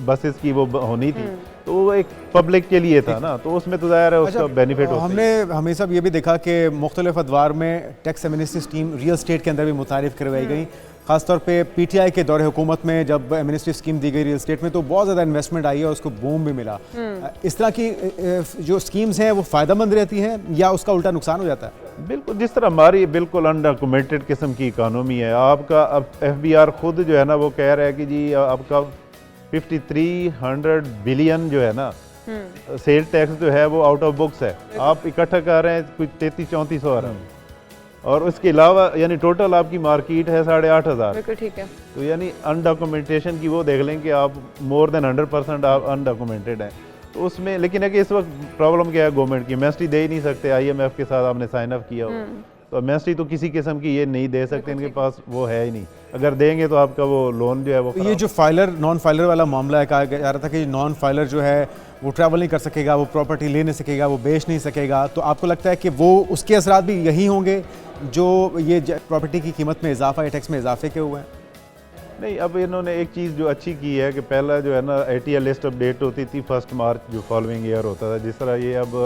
बसेस की वो होनी थी तो वो एक पब्लिक के लिए था ना, तो उसमें तो ज़ाहिर है उसका बेनिफिट होता है। हमने हमेशा ये भी देखा कि मुख्तलिफ अदवार में tax amnesty scheme real estate के अंदर भी मुतारिफ करवाई गई, खासतौर पे PTI के दौरे हुकूमत में जब एमनेस्टी स्कीम दी गई रियल एस्टेट में तो बहुत ज़्यादा इन्वेस्टमेंट आई है और उसको बूम भी मिला। इस तरह की जो स्कीम्स हैं वो फ़ायदेमंद रहती हैं या उसका उल्टा नुकसान हो जाता है? बिल्कुल, जिस तरह हमारी बिल्कुल अनडॉक्यूमेंटेड किस्म की इकानमी है, आपका अब FBR खुद जो है ना वो कह रहा है कि जी आपका 5300 बिलियन जो है ना सेल टैक्स जो है वो आउट ऑफ बुक्स है, आप इकट्ठा कर रहे हैं कुछ 3300-3400 अरब। और उसके अलावा यानी टोटल आपकी मार्केट है 8,500। बिल्कुल ठीक है। तो यानी अनडॉक्यूमेंटेशन की वो देख लें कि आप मोर देन 100% आप अनडॉक्यूमेंटेड हैं। तो उसमें लेकिन है कि इस वक्त प्रॉब्लम क्या है गवर्नमेंट की, एमएसटी दे ही नहीं सकते, IMF के साथ आपने साइन अप किया हो तो एमएसटी तो किसी किस्म की ये नहीं दे सकते, इनके पास वो है ही नहीं। अगर देंगे तो आपका वो लोन जो है वो ये जो फाइलर नॉन फाइलर वाला मामला है, कहा जा रहा था कि नॉन फाइलर जो है वो ट्रैवल नहीं कर सकेगा, वो प्रॉपर्टी ले नहीं सकेगा, वो बेच नहीं सकेगा, तो आपको लगता है कि वो उसके असरात भी यही होंगे जो ये प्रॉपर्टी की कीमत में इजाफा या टैक्स में इजाफे के हुए हैं? नहीं, अब इन्होंने एक चीज़ जो अच्छी की है कि पहला जो है ना ATL लिस्ट अपडेट होती थी 1 मार्च जो फॉलोइंग ईयर होता था, जिस तरह ये अब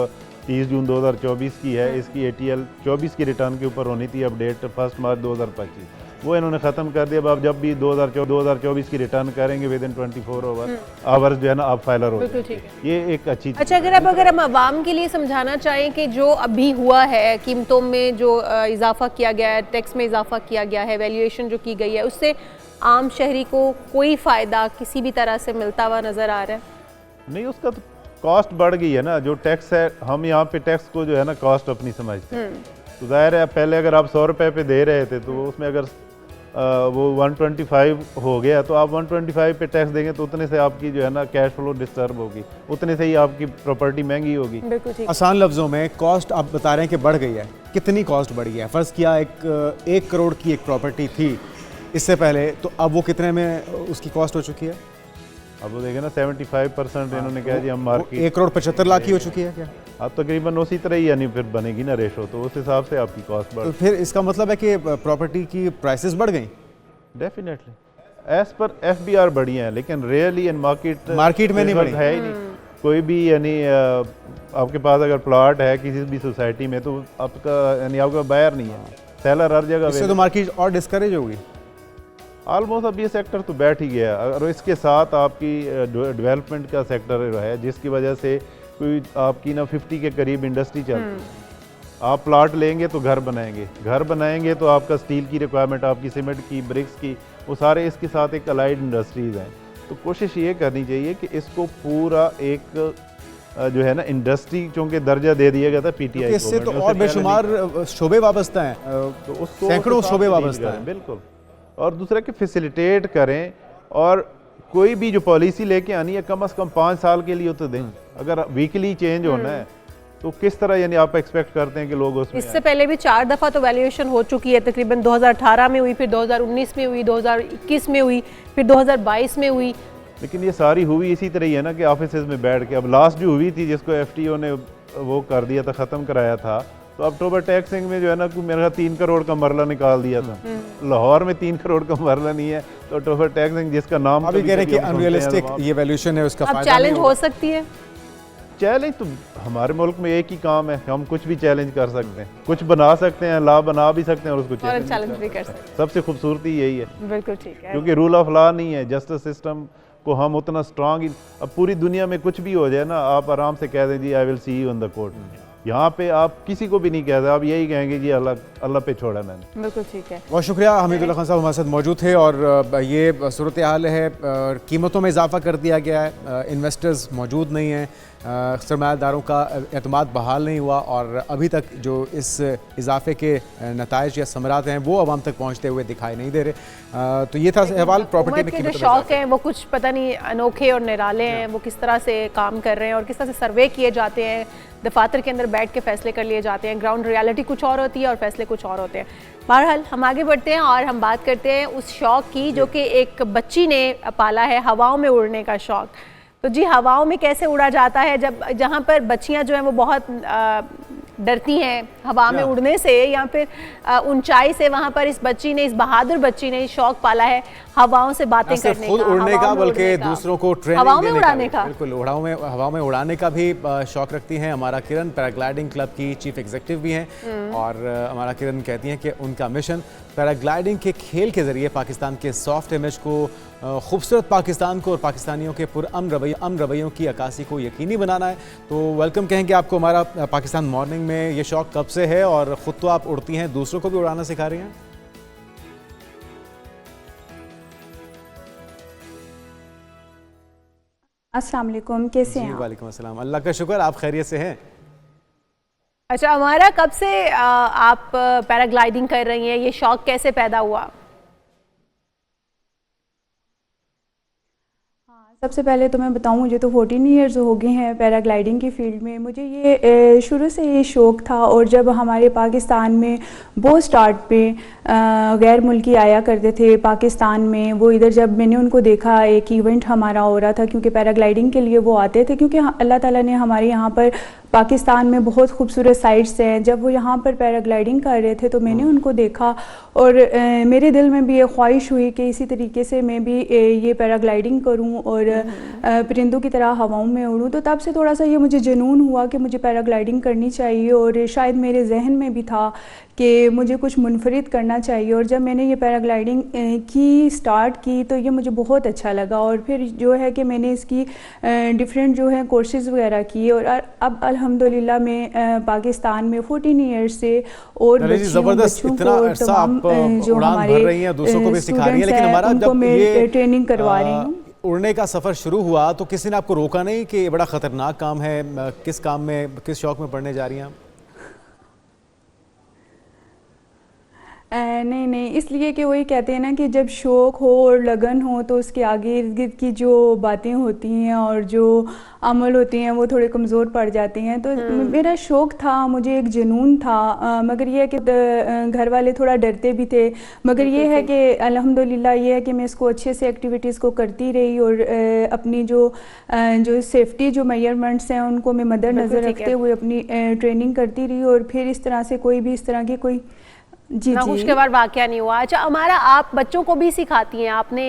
30 जून 2024 की है, इसकी ATL 24 की रिटर्न के ऊपर होनी थी अपडेट 1 मार्च 2025, वो इन्होंने ख़त्म कर दिया। अब आप जब भी 2024 की रिटर्न करेंगे विद इन 24 आवर्स जो है ना आप फाइलर हो जाएंगे। ये एक अच्छी चीज़। अच्छा, अगर हम आवाम के लिए समझाना चाहें कि जो अभी हुआ है कीमतों में जो इजाफा किया गया है, टैक्स में इजाफा किया गया है, वैल्यूएशन जो की गई है, उससे आम शहरी को कोई फ़ायदा किसी भी तरह से मिलता हुआ नज़र आ रहा है? नहीं, उसका तो कॉस्ट बढ़ गई है ना, जो टैक्स है हम यहाँ पे टैक्स को जो है ना कॉस्ट अपनी समझते हैं। तो जाहिर है पहले अगर आप 100 रुपये पे दे रहे थे तो उसमें अगर वो 125 हो गया तो आप 125 पे टैक्स देंगे तो उतने से आपकी जो है ना कैश फ्लो डिस्टर्ब होगी, उतने से ही आपकी प्रॉपर्टी महंगी होगी। आसान लफ्ज़ों में कॉस्ट आप बता रहे हैं कि बढ़ गई है, कितनी कॉस्ट बढ़ गई है? फ़र्ज़ किया 1 करोड़ की एक प्रॉपर्टी थी इससे पहले, तो अब वो कितने में उसकी कॉस्ट हो चुकी है? अब वो देखें ना 75% इन्होंने कहा जी हम मार्केट 1 करोड़ 75 लाख की हो चुकी है क्या? अब तकरीबन उसी तरह ही यानी फिर बनेगी ना रेशो, तो उस हिसाब से आपकी कॉस्ट बढ़। तो फिर इसका मतलब है कि प्रॉपर्टी की प्राइसेस बढ़ गई? डेफिनेटली एज पर FBR बढ़ी हैं, लेकिन रियली इन मार्केट में नहीं बढ़ी है ही नहीं। कोई भी यानी आपके पास अगर प्लॉट है किसी भी सोसाइटी में तो आपका यानी आपका बायर नहीं है, सेलर हर जगह। इससे तो मार्केट और डिस्करेज होगी ऑलमोस्ट। अब ये सेक्टर तो बैठ ही गया और इसके साथ आपकी डेवलपमेंट का सेक्टर है जिसकी वजह से कोई आपकी ना 50 के करीब इंडस्ट्री चलती है। आप प्लाट लेंगे तो घर बनाएंगे तो आपका स्टील की रिक्वायरमेंट, आपकी सीमेंट की, ब्रिक्स की, वो सारे इसके साथ एक अलाइड इंडस्ट्रीज़ हैं। तो कोशिश ये करनी चाहिए कि इसको पूरा एक जो है ना इंडस्ट्री चूँकि दर्जा दे दिया गया था PTI को, इससे तो और बेशुमार शोबे वाबस्ता हैं, तो उसको सैकड़ों शोबे वाबस्ता हैं। बिल्कुल, और दूसरा कि फैसिलिटेट करें और कोई भी जो पॉलिसी लेके आनी है कम से कम 5 साल के लिए तो दें। अगर वीकली चेंज होना है तो किस तरह यानी आप एक्सपेक्ट करते हैं कि लोग उसमें इससे पहले भी 4 दफ़ा तो वैल्यूएशन हो चुकी है, तकरीबन 2018 में हुई, फिर 2019 में हुई, 2021 में हुई, फिर 2022 में हुई। लेकिन ये सारी हुई इसी तरह ही है ना कि ऑफिसेज में बैठ के। अब लास्ट जो हुई थी जिसको FTO ने वो कर दिया था, ख़त्म कराया था, तो अक्टूबर टैक्सिंग में जो है ना मेरा 3 करोड़ का मरला निकाल दिया था। लाहौर में 3 करोड़ का मरला नहीं है, तो अक्टूबर टैक्सिंग जिसका नाम अभी कह रहे हैं कि अनरियलिस्टिक ये वैल्यूएशन है, उसका अब चैलेंज हो सकती है। चैलेंज तो हमारे मुल्क में एक ही काम है, हम कुछ भी चैलेंज कर सकते हैं, कुछ बना सकते हैं, ला बना भी सकते हैं और उसको चैलेंज भी कर सकते हैं। सबसे खूबसूरती यही है। बिल्कुल ठीक है, क्योंकि रूल ऑफ लॉ नहीं है, जस्टिस सिस्टम को हम उतना स्ट्रांग, अब पूरी दुनिया में कुछ भी हो जाए ना आप आराम से कह दें जी I will see you in the court. यहाँ पे आप किसी को भी नहीं कहते, आप यही कहेंगे जी अल्लाह पे छोड़ा मैंने। बिल्कुल ठीक है, बहुत शुक्रिया। हमीदुल्लाह खान साहब हमारे साथ मौजूद थे और ये सूरत हाल है, कीमतों में इजाफा कर दिया गया है, इन्वेस्टर्स मौजूद नहीं हैं, सरमायादारों का एतमाद बहाल नहीं हुआ और अभी तक जो इस इजाफे के नताइज या समरात हैं वो आवाम तक पहुँचते हुए दिखाई नहीं दे रहे। तो ये था अहवाल प्रॉपर्टी में जो शौक हैं वो कुछ पता नहीं अनोखे और निराले हैं, वो किस तरह से काम कर रहे हैं और किस तरह से सर्वे किए जाते हैं, दफातर के अंदर बैठ के फैसले कर लिए जाते हैं। ग्राउंड रियलिटी कुछ और होती है और फैसले कुछ और होते हैं। बहरहाल हम आगे बढ़ते हैं और हम बात करते हैं उस शौक़ की जो कि एक बच्ची ने पाला है, हवाओं में उड़ने का शौक़। तो जी हवाओं में कैसे उड़ा जाता है, जब जहाँ पर बच्चियाँ जो हैं वो बहुत डरती हैं हवा में उड़ने से या फिर ऊंचाई से, वहाँ पर इस बच्ची ने, इस बहादुर बच्ची ने शौक पाला है हवाओं से बातें करने खुद का, उड़ने का, बल्कि दूसरों को ट्रेनिंग हवाओं में उड़ाने का। बिल्कुल, हवाओं में उड़ाने का भी शौक रखती हैं। हमारा किरण पैराग्लाइडिंग क्लब की चीफ एग्जीक्यूटिव भी हैं और हमारा किरण कहती हैं कि उनका मिशन पैराग्लाइडिंग के खेल के ज़रिए पाकिस्तान के सॉफ्ट इमेज को, खूबसूरत पाकिस्तान को और पाकिस्तानियों के पुरअमन रवैयों की अक्कासी को यकीनी बनाना है। तो वेलकम कहेंगे आपको हमारा पाकिस्तान मॉर्निंग में। ये शौक कब से है और ख़ुद तो आप उड़ती हैं, दूसरों को भी उड़ाना सिखा रही हैं? अस्सलाम वालेकुम, कैसे हैं आप? वालेकुम अस्सलाम, अल्लाह का शुक्र, आप खैरियत से हैं? अच्छा, हमारा कब से आप पैराग्लाइडिंग कर रही हैं, ये शौक कैसे पैदा हुआ? सबसे पहले तो मैं बताऊं, मुझे तो 14 ईयर्स हो गए हैं पैराग्लाइडिंग की फील्ड में। मुझे ये शुरू से ये शौक़ था, और जब हमारे पाकिस्तान में वो स्टार्ट पे गैर मुल्की आया करते थे पाकिस्तान में, वो इधर जब मैंने उनको देखा, एक इवेंट हमारा हो रहा था, क्योंकि पैराग्लाइडिंग के लिए वो आते थे, क्योंकि अल्लाह ताला ने हमारे यहाँ पर पाकिस्तान में बहुत खूबसूरत साइट्स हैं। जब वो यहाँ पर पैराग्लाइडिंग कर रहे थे तो मैंने उनको देखा, और मेरे दिल में भी ये ख्वाहिश हुई कि इसी तरीके से मैं भी ये पैराग्लाइडिंग करूँ और परिंदों की तरह हवाओं में उड़ूँ। तो तब से थोड़ा सा ये मुझे जुनून हुआ कि मुझे पैराग्लाइडिंग करनी चाहिए, और शायद मेरे जहन में भी था कि मुझे कुछ मुनफरिद करना चाहिए। और जब मैंने ये पैराग्लाइडिंग की स्टार्ट की तो ये मुझे बहुत अच्छा लगा, और फिर जो है कि मैंने इसकी डिफरेंट जो है कोर्सेज़ वगैरह किए, और अब अल्हम्दुलिल्लाह मैं पाकिस्तान में 14 ईयर्स से और बच्चों को तमाम जो हमारे दूसरों को भी सिखा रही है। लेकिन हमारा जब ये ट्रेनिंग करवा रही हूँ। उड़ने का सफ़र शुरू हुआ तो किसी ने आपको रोका नहीं कि ये बड़ा ख़तरनाक काम है? किस काम में, किस शौक़ में पढ़ने जा रही हैं आप? नहीं, इसलिए कि वही कहते हैं ना कि जब शौक़ हो और लगन हो तो उसके आगे इर्द गिर्द की जो बातें होती हैं और जो अमल होती हैं वो थोड़े कमज़ोर पड़ जाते हैं। तो मेरा शौक़ था, मुझे एक जुनून था, मगर ये है कि घर वाले थोड़ा डरते भी थे, मगर ये है कि अल्हम्दुलिल्लाह ये है कि मैं इसको अच्छे से एक्टिविटीज़ को करती रही, और अपनी जो सेफ्टी जो मेजरमेंट्स हैं उनको मैं मद्देनज़र रखते हुए अपनी ट्रेनिंग करती रही, और फिर इस तरह से कोई भी इस तरह की कोई खुशगवार वाक़या नहीं हुआ। अच्छा, हमारा आप बच्चों को भी सिखाती हैं, आपने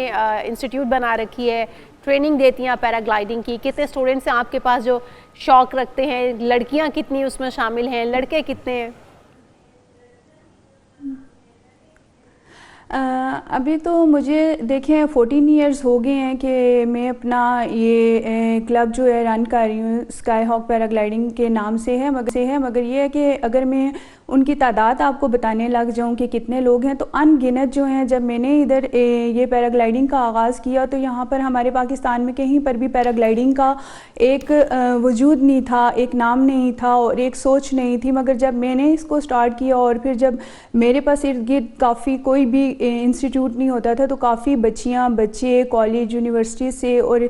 इंस्टीट्यूट बना रखी है, ट्रेनिंग देती हैं पैराग्लाइडिंग की। कितने स्टूडेंट्स हैं आपके पास जो शौक़ रखते हैं? लड़कियां कितनी उसमें शामिल हैं, लड़के कितने हैं? अभी तो मुझे देखें 14 ईयर्स हो गए हैं कि मैं अपना ये क्लब जो है रन कर रही हूँ, स्काई हॉक पैराग्लाइडिंग के नाम से है। मगर ये है कि अगर मैं उनकी तादाद आपको बताने लग जाऊं कि कितने लोग हैं तो अनगिनत जो हैं। जब मैंने इधर ये पैराग्लाइडिंग का आगाज़ किया तो यहाँ पर हमारे पाकिस्तान में कहीं पर भी पैराग्लाइडिंग का एक वजूद नहीं था, एक नाम नहीं था और एक सोच नहीं थी। मगर जब मैंने इसको स्टार्ट किया और फिर जब मेरे पास इर्द गिर्द काफ़ी कोई भी इंस्टीट्यूट नहीं होता था तो काफ़ी बच्चियाँ, बच्चे कॉलेज, यूनिवर्सिटी से और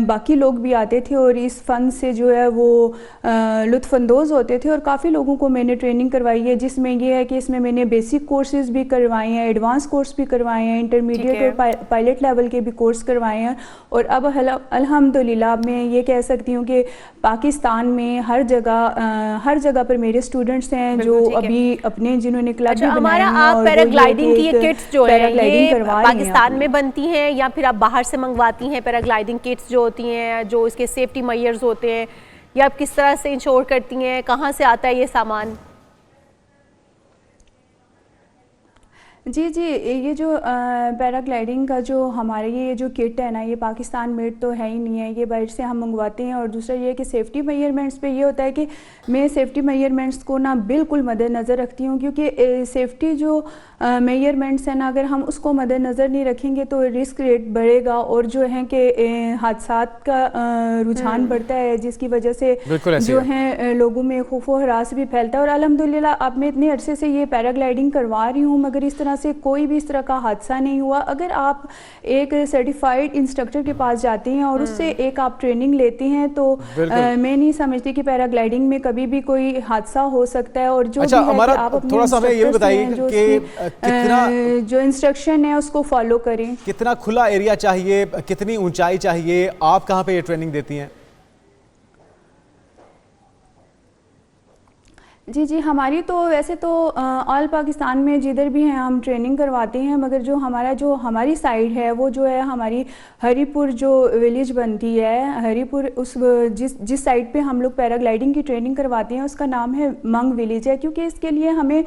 बाकी लोग भी आते थे और इस फ़न से जो है वो लुत्फ़अंदोज़ होते थे। और काफ़ी लोगों को मैंने ट्रेनिंग करवाई है, जिसमें ये है कि इसमें मैंने बेसिक कोर्सेज भी करवाए हैं, एडवांस कोर्स भी करवाए हैं, इंटरमीडिएट और पायलट लेवल के भी कोर्स करवाए हैं। और अब अल्हम्दुलिल्लाह मैं ये कह सकती हूँ कि पाकिस्तान में हर जगह पर मेरे स्टूडेंट्स हैं जो अभी अपने जिन्होंने क्लब भी बनाए हैं। आप पैराग्लाइडिंग की ये किट्स जो है ये पाकिस्तान में बनती हैं या फिर आप बाहर से मंगवाती हैं? पैराग्लाइडिंग किट्स जो होती हैं, जो इसके सेफ्टी मेजर्स होते हैं, या आप किस तरह से इंश्योर करती हैं? कहाँ से आता है ये सामान? जी, ये जो पैराग्लाइडिंग का जो हमारे ये जो किट है ना, ये पाकिस्तान मेड तो है ही नहीं है, ये बाहर से हम मंगवाते हैं। और दूसरा ये है कि सेफ़्टी मेजरमेंट्स पे ये होता है कि मैं सेफ़्टी मेजरमेंट्स को ना बिल्कुल मद्देनज़र रखती हूँ, क्योंकि सेफ़्टी जो मेजरमेंट्स हैं ना, अगर हम उसको मद्देनज़र नहीं रखेंगे तो रिस्क रेट बढ़ेगा और जो है कि हादसात का रुझान बढ़ता है, जिसकी वजह से जो है लोगों में खौफ व हरास भी फैलता है। और अल्हम्दुलिल्लाह अब मैं इतने अरसे से ये पैराग्लाइडिंग करवा रही हूँ मगर इस तरह से कोई भी इस तरह का हादसा नहीं हुआ। अगर आप एक सर्टिफाइड इंस्ट्रक्टर के पास जाते हैं और उससे एक आप ट्रेनिंग लेते हैं तो मैं नहीं समझती कि पैराग्लाइडिंग में कभी भी कोई हादसा हो सकता है। और जो भी है कि आप अपने जो इंस्ट्रक्शन है उसको फॉलो करें। कितना खुला एरिया चाहिए, कितनी ऊंचाई चाहिए? आप कहाँ पे ये ट्रेनिंग देती हैं? जी, हमारी तो वैसे तो ऑल पाकिस्तान में जिधर भी हैं हम ट्रेनिंग करवाते हैं, मगर जो हमारी साइड है वो जो है हमारी हरीपुर जो विलेज बनती है, हरीपुर उस जिस साइड पे हम लोग पैराग्लाइडिंग की ट्रेनिंग करवाते हैं उसका नाम है मंग विलेज है, क्योंकि इसके लिए हमें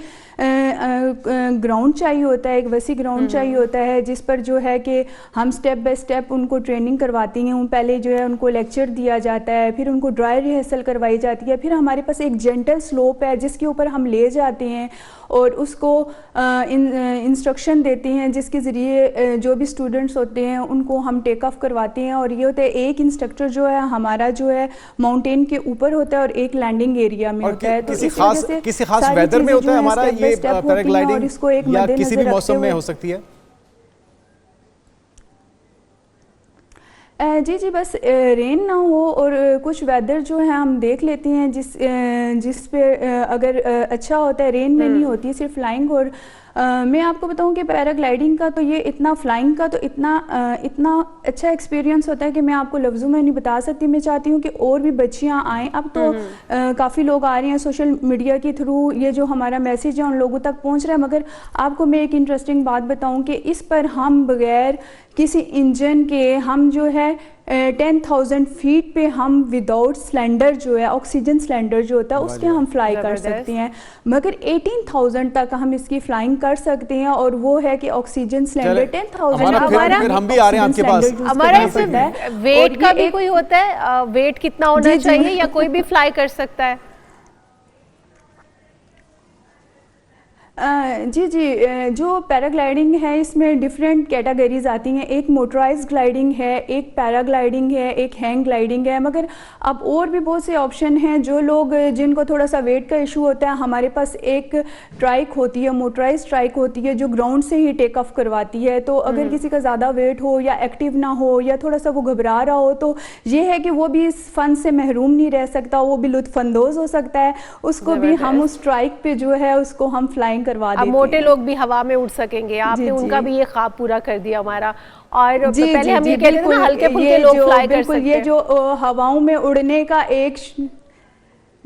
ग्राउंड चाहिए होता है, एक वसी ग्राउंड चाहिए होता है जिस पर जो है कि हम स्टेप बाय स्टेप उनको ट्रेनिंग करवाती हैं। पहले जो है उनको लेक्चर दिया जाता है, फिर उनको ड्राई रिहर्सल करवाई जाती है, फिर हमारे पास एक जेंटल स्लोप होता है जिसके ऊपर हम ले जाते हैं और उसको इंस्ट्रक्शन देते हैं, जिसके ज़रिए जो भी स्टूडेंट्स होते हैं उनको हम टेक ऑफ करवाते हैं। और ये होता है एक इंस्ट्रक्टर जो है हमारा जो है माउंटेन के ऊपर होता है और एक लैंडिंग एरिया में होता है। तो किसी खास वेदर में होता है हमारा ये पैराग्लाइडिंग, इसको एक या किसी भी मौसम में हो सकती है? जी जी, बस रेन ना हो और कुछ वेदर जो है हम देख लेते हैं जिस पे अगर अच्छा होता है, रेन में नहीं होती सिर्फ फ्लाइंग। और मैं आपको बताऊं कि पैराग्लाइडिंग का तो ये इतना, फ्लाइंग का तो इतना अच्छा एक्सपीरियंस होता है कि मैं आपको लफ्ज़ों में नहीं बता सकती। मैं चाहती हूँ कि और भी बच्चियाँ आएँ। अब तो काफ़ी लोग आ रही हैं सोशल मीडिया के थ्रू, ये जो हमारा मैसेज है उन लोगों तक पहुँच रहा है। मगर आपको मैं एक इंटरेस्टिंग बात बताऊँ कि इस पर हम बगैर किसी इंजन के हम जो है 10,000 फीट पे हम विदाउट सिलेंडर जो है, ऑक्सीजन सिलेंडर जो होता है उसके हम फ्लाई कर सकते हैं। मगर 18,000 तक हम इसकी फ्लाइंग कर सकते हैं और वो है कि ऑक्सीजन सिलेंडर 10,000। फिर हम भी आ रहे हैं आपके पास। हमारा इसमें वेट का भी कोई होता है, वेट कितना होना चाहिए या कोई भी फ्लाई कर सकता है? जी जी, जो पैराग्लाइडिंग है इसमें डिफरेंट कैटेगरीज आती हैं। एक मोटराइज्ड ग्लाइडिंग है, एक पैराग्लाइडिंग है, एक हैंग ग्लाइडिंग है। मगर अब और भी बहुत से ऑप्शन हैं। जो लोग जिनको थोड़ा सा वेट का इशू होता है, हमारे पास एक ट्राइक होती है, मोटराइज्ड ट्राइक होती है जो ग्राउंड से ही टेक ऑफ करवाती है। तो अगर किसी का ज़्यादा वेट हो या एक्टिव ना हो या थोड़ा सा वो घबरा रहा हो, तो ये है कि वो भी इस फन से महरूम नहीं रह सकता, वो भी लुत्फानंदोज हो सकता है। उसको भी हम उस ट्राइक पे जो है उसको हम फ्लाइंग करवा देते हैं। अब मोटे लोग भी हवा में उड़ सकेंगे, आपने उनका भी ये ख्वाब पूरा कर दिया हमारा। और पहले हम ये कहते थे ना हल्के फुल्के लोग फ्लाई कर सकते हैं। ये जो हवाओं में उड़ने का एक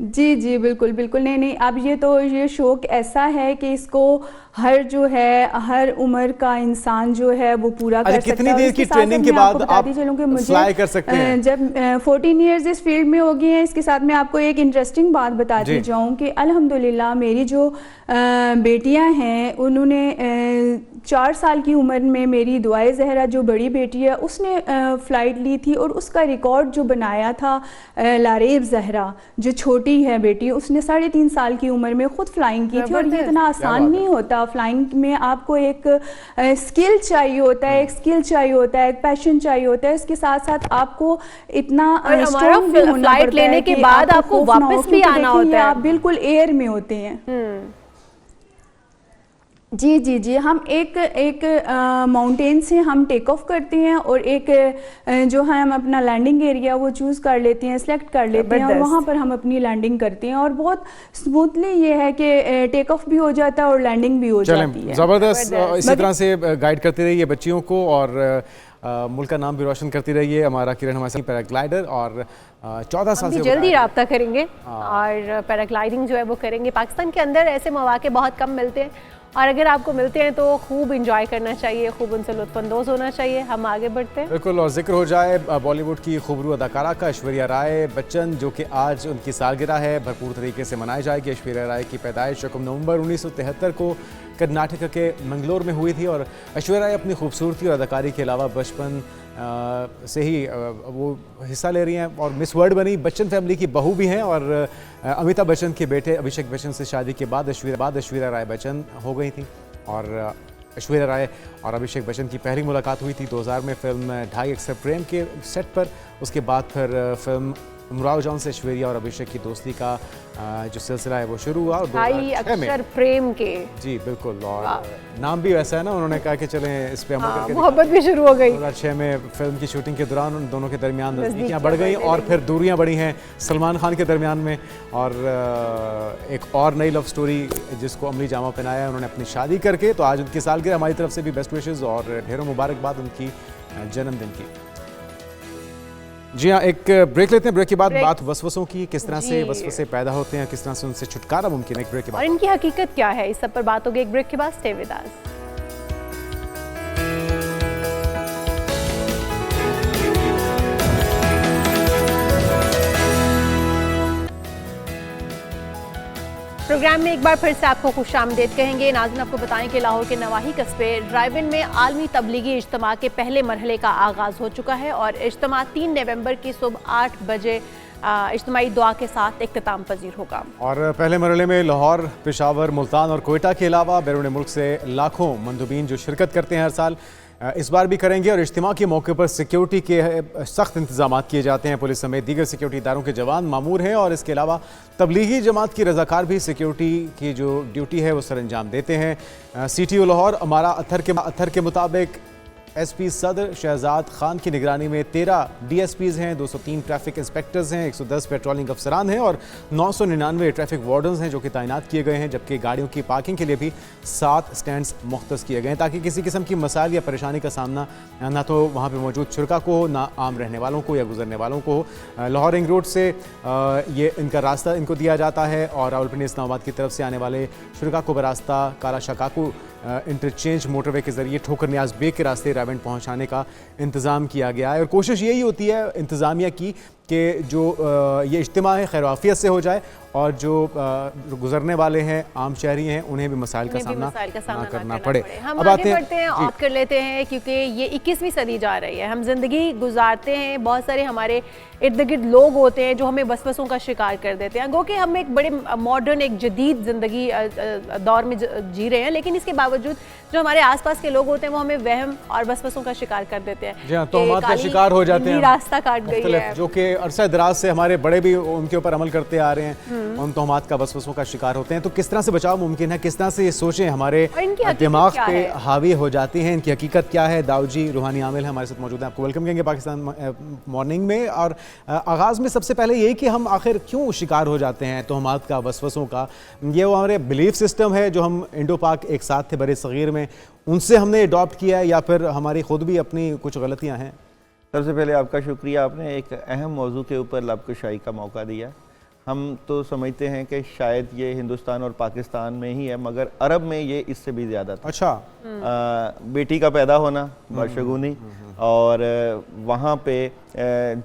जी जी बिल्कुल बिल्कुल, नहीं अब ये शौक ऐसा है कि इसको हर जो है हर उम्र का इंसान जो है वो पूरा कर सकता है। कितनी देर की ट्रेनिंग के बाद आप फ्लाई कर सकते हैं? जब 14 इयर्स इस फील्ड में हो गए हैं। इसके साथ मैं आपको एक इंटरेस्टिंग बात बताती जाऊँ कि अल्हम्दुलिल्लाह मेरी जो बेटियां हैं उन्होंने 4 साल की उम्र में मेरी दुआए ज़हरा जो बड़ी बेटी है उसने फ़्लाइट ली थी और उसका रिकॉर्ड जो बनाया था लारेब ज़हरा जो छोटी है बेटी, उसने 3.5 साल की उम्र में ख़ुद फ्लाइंग की थी। और ये इतना आसान नहीं होता। फ्लाइंग में आपको एक स्किल चाहिए होता है, एक स्किल चाहिए होता है, एक पैशन चाहिए होता है। इसके साथ साथ आपको इतना स्ट्रॉन्ग भी होना पड़ता है लेने के बाद आपको वापस भी आना होता है। आप बिल्कुल एयर में होते हैं। जी जी जी, हम एक माउंटेन से हम टेक ऑफ करते हैं और एक जो है हम अपना लैंडिंग एरिया वो चूज़ कर लेते हैं, सेलेक्ट कर लेते हैं और वहाँ पर हम अपनी लैंडिंग करते हैं। और बहुत स्मूथली ये है कि टेक ऑफ भी हो जाता है और लैंडिंग भी हो जाती है। ज़बरदस्त। इसी तरह से गाइड करते रहिए बच्चियों को और मुल्क का नाम भी रोशन करती रहिए। हमारा किरण हमारे पैराग्लाइडर और 14 साल से जल्दी रब्ता करेंगे और पैराग्लाइडिंग जो है वो करेंगे। पाकिस्तान के अंदर ऐसे मौके बहुत कम मिलते हैं और अगर आपको मिलते हैं तो खूब इंजॉय करना चाहिए, खूब उनसे लुत्फानंदोज होना चाहिए। हम आगे बढ़ते हैं बिल्कुल। और जिक्र हो जाए बॉलीवुड की खूबरू अदाकारा का, ऐश्वर्या राय बच्चन, जो कि आज उनकी सालगिरह है, भरपूर तरीके से मनाई जाएगी। ऐश्वर्या राय की पैदाइश 1 नवंबर 1973 को कर्नाटक के मंगलोर में हुई थी और ऐश्वर्या राय अपनी खूबसूरती और अदाकारी के अलावा बचपन से ही वो हिस्सा ले रही हैं और मिस वर्ल्ड बनी। बच्चन फैमिली की बहू भी हैं और अमिताभ बच्चन के बेटे अभिषेक बच्चन से शादी के बाद ऐश्वर्या राय बच्चन हो गई थी। और ऐश्वर्या राय और अभिषेक बच्चन की पहली मुलाकात हुई थी 2000 में फिल्म 2.5 अक्षर प्रेम के सेट पर। उसके बाद फिर फिल्म उमराव जान से ऐश्वर्या और अभिषेक की दोस्ती का जो सिलसिला है वो शुरू हुआ 2.5 अक्षर प्रेम के। जी बिल्कुल। और नाम भी वैसा है ना, उन्होंने कहा कि चलें इस पे अमल करके मोहब्बत भी शुरू हो गई। 2006 में फिल्म की शूटिंग के दौरान उन दोनों के दरमियान नज़दीकियाँ बढ़ गई और फिर दूरियां बढ़ी हैं सलमान खान के दरमियान में। और एक और नई लव स्टोरी जिसको अमली जामा पहनाया है उन्होंने अपनी शादी करके। तो आज उनकी सालगिरह, हमारी तरफ से भी बेस्ट विशेज़ और ढेरों मुबारकबाद उनकी जन्मदिन की। जी हाँ, एक ब्रेक लेते हैं। ब्रेक के बाद बात वसवसों की, किस तरह से वसवसे पैदा होते हैं, किस तरह से उनसे छुटकारा मुमकिन है। एक ब्रेक के बाद और इनकी हकीकत क्या है, इस सब पर बात होगी एक ब्रेक के बाद। Stay with us. प्रोग्राम में एक बार फिर से आपको खुशामदीद कहेंगे। नाज़रीन, आपको बताएं कि लाहौर के नवाही कस्बे ड्राइव-इन में आलमी तबलीगी इज्तिमा के पहले मरहले का आगाज़ हो चुका है और इज्तिमा 3 नवंबर की सुबह 8 बजे इज्तिमाई दुआ के साथ इख्तिताम पजीर होगा। और पहले मरहले में लाहौर, पेशावर, मुल्तान और कोयटा के अलावा बैरून मुल्क से लाखों मंदुबीन जो शिरकत करते हैं हर साल, इस बार भी करेंगे। और इज्तिमा के मौके पर सिक्योरिटी के सख्त इंतजाम किए जाते हैं। पुलिस समेत दीगर सिक्योरिटी इदारों के जवान मामूर हैं और इसके अलावा तबलीगी जमात की रजाकार भी सिक्योरिटी की जो ड्यूटी है वो सर अंजाम देते हैं। CTO लाहौर अमारा अत्थर के मुताबिक SP सदर शहजाद खान की निगरानी में 13 DSPs हैं, 203 ट्रैफिक इंस्पेक्टर्स हैं, 110 पेट्रोलिंग अफसरान हैं और 999 ट्रैफिक वार्डन्स हैं जो कि तैनात किए गए हैं। जबकि गाड़ियों की पार्किंग के लिए भी 7 स्टैंड्स मुख्तस किए गए हैं ताकि किसी किस्म की मसाइल या परेशानी का सामना ना तो वहाँ पर मौजूद शुरा को हो, ना आम रहने वालों को या गुजरने वालों को हो। लाहौर रिंग रोड से ये इनका रास्ता इनको दिया जाता है और रावलपिंडी इस्लामाबाद की तरफ से आने वाले शुरा को बरास्ता काला शकाकू इंटरचेंज मोटरवे के ज़रिए ठोकर नियाज बेग के रास्ते रावेंड पहुंचाने का इंतज़ाम किया गया है। और कोशिश यही होती है इंतज़ामिया की कि जो ये इज्तिमा है खैर आफियत से हो जाए और जो गुजरने वाले हैं आम शहरी हैं उन्हें भी मसाइल का सामना ना करना पड़े। हम आगे बढ़ते हैं और कर लेते हैं क्योंकि ये 21वीं सदी जा रही है। हम जिंदगी गुजारते हैं, बहुत सारे हमारे इर्द गिर्द लोग होते हैं जो हमें वसवसों का शिकार कर देते हैं। गो कि हम एक बड़े मॉडर्न एक जदीद ज़िंदगी दौर में जी रहे हैं, लेकिन इसके बावजूद जो हमारे आसपास के लोग होते हैं वो हमें वहम और वसवसों का शिकार कर देते हैं। जी हाँ, तोहमात का शिकार हो जाते हैं। रास्ता काट गई है जो कि अरसा दराज से हमारे बड़े भी उनके ऊपर अमल करते आ रहे हैं, उन तोहमात का वसवसों का शिकार होते हैं। तो किस तरह से बचाव मुमकिन है, किस तरह से ये सोचें हमारे दिमाग पे हावी हो जाती हैं, इनकी हकीकत क्या है? दाऊजी रूहानी आमिल है हमारे साथ मौजूद है, आपको वेलकम करेंगे पाकिस्तान मॉर्निंग में। और आगाज़ में सबसे पहले यही कि हम आखिर क्यों शिकार हो जाते हैं तोहमात का, वसवसों का? ये वो हमारे बिलीफ सिस्टम है जो हम इंडो पाक एक साथ थे बड़े सग़ीर में, उनसे हमने अडॉप्ट किया है या फिर हमारी खुद भी अपनी कुछ गलतियाँ हैं? सबसे पहले आपका शुक्रिया, आपने एक अहम मौजू के ऊपर लबकुशाई का मौका दिया। हम तो समझते हैं कि शायद ये हिंदुस्तान और पाकिस्तान में ही है, मगर अरब में ये इससे भी ज़्यादा था। अच्छा। बेटी का पैदा होना बशगुनी, और वहाँ पे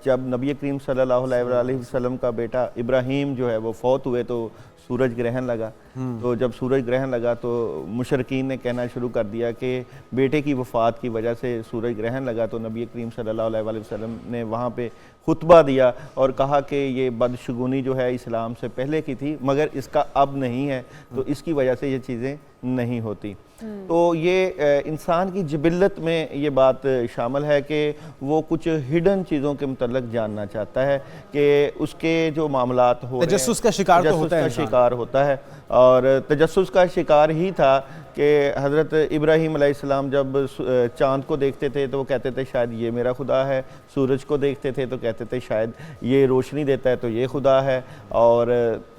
जब नबी करीम सल्लल्लाहु अलैहि वसल्लम का बेटा इब्राहीम जो है वो फौत हुए तो सूरज ग्रहण लगा। तो जब सूरज ग्रहण लगा तो मुशरकीन ने कहना शुरू कर दिया कि बेटे की वफ़ात की वजह से सूरज ग्रहण लगा। तो नबी करीम सल्लल्लाहु अलैहि वसल्लम ने वहाँ पे खुतबा दिया और कहा कि ये बदशगुनी जो है इस्लाम से पहले की थी मगर इसका अब नहीं है, तो इसकी वजह से ये चीज़ें नहीं होती। तो ये इंसान की जिबिल्लत में ये बात शामिल है कि वो कुछ हिडन चीज़ों के मुतल्लक जानना चाहता है कि उसके जो मामलात हो रहे हैं, तजस्सुस का शिकार तो होता है, शिकार होता है। और तजस्सुस का शिकार ही था कि हज़रत इब्राहीम अलैहिस्सलाम जब चाँद को देखते थे तो वो कहते थे शायद ये मेरा खुदा है, सूरज को देखते थे तो कहते थे शायद ये रोशनी देता है तो ये खुदा है। और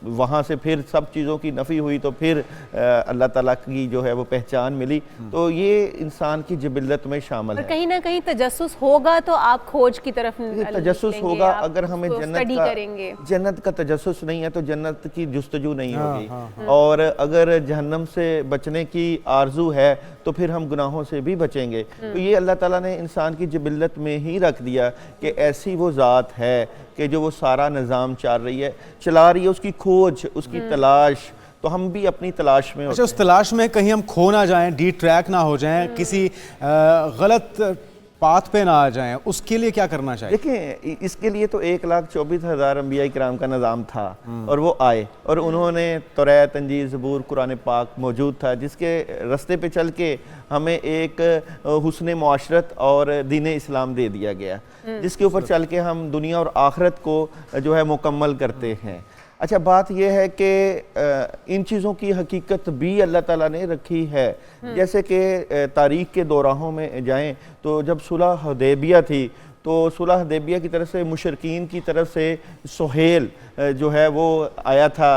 वहाँ से फिर सब चीज़ों की नफ़ी हुई तो फिर अल्लाह ताला की जो है वो पहचान मिली। तो ये इंसान की जिबिल्लत में शामिल है। कहीं ना कहीं तजस्सुस होगा तो आप खोज की तरफ तजस्सुस होगा। अगर हमें जन्नत का तजस्सुस नहीं है तो जन्नत की जुस्तजू नहीं होगी। और अगर जहन्नम से बचने की आरजू है तो फिर हम गुनाहों से भी बचेंगे। तो ये अल्लाह ताला ने इंसान की जिबिल्लत में ही रख दिया कि ऐसी वो ज़ात है कि जो वो सारा निज़ाम चला रही है, उसकी खोज, उसकी तलाश। तो हम भी अपनी तलाश में अच्छा, उस तलाश में कहीं हम खो ना जाएं, डी ट्रैक ना हो जाएं, किसी गलत पाथ पे ना आ जाएं, उसके लिए क्या करना चाहिए? देखिए, इसके लिए तो 1,24,000 अंबिया किराम का निज़ाम था और वो आए और उन्होंने तौरात, इंजील, ज़बूर, कुरान पाक मौजूद था, जिसके रास्ते पे चल के हमें एक हुस्न मुआशरत और दीन इस्लाम दे दिया गया, जिसके ऊपर चल के हम दुनिया और आखिरत को जो है मुकम्मल करते हैं। अच्छा, बात यह है कि इन चीज़ों की हकीकत भी अल्लाह ताला ने रखी है। जैसे कि तारीख़ के दोराहों में जाएं तो जब सुलह हुदैबिया थी तो सुलह हुदैबिया की तरफ से मुशरकीन की तरफ से सुहेल जो है वो आया था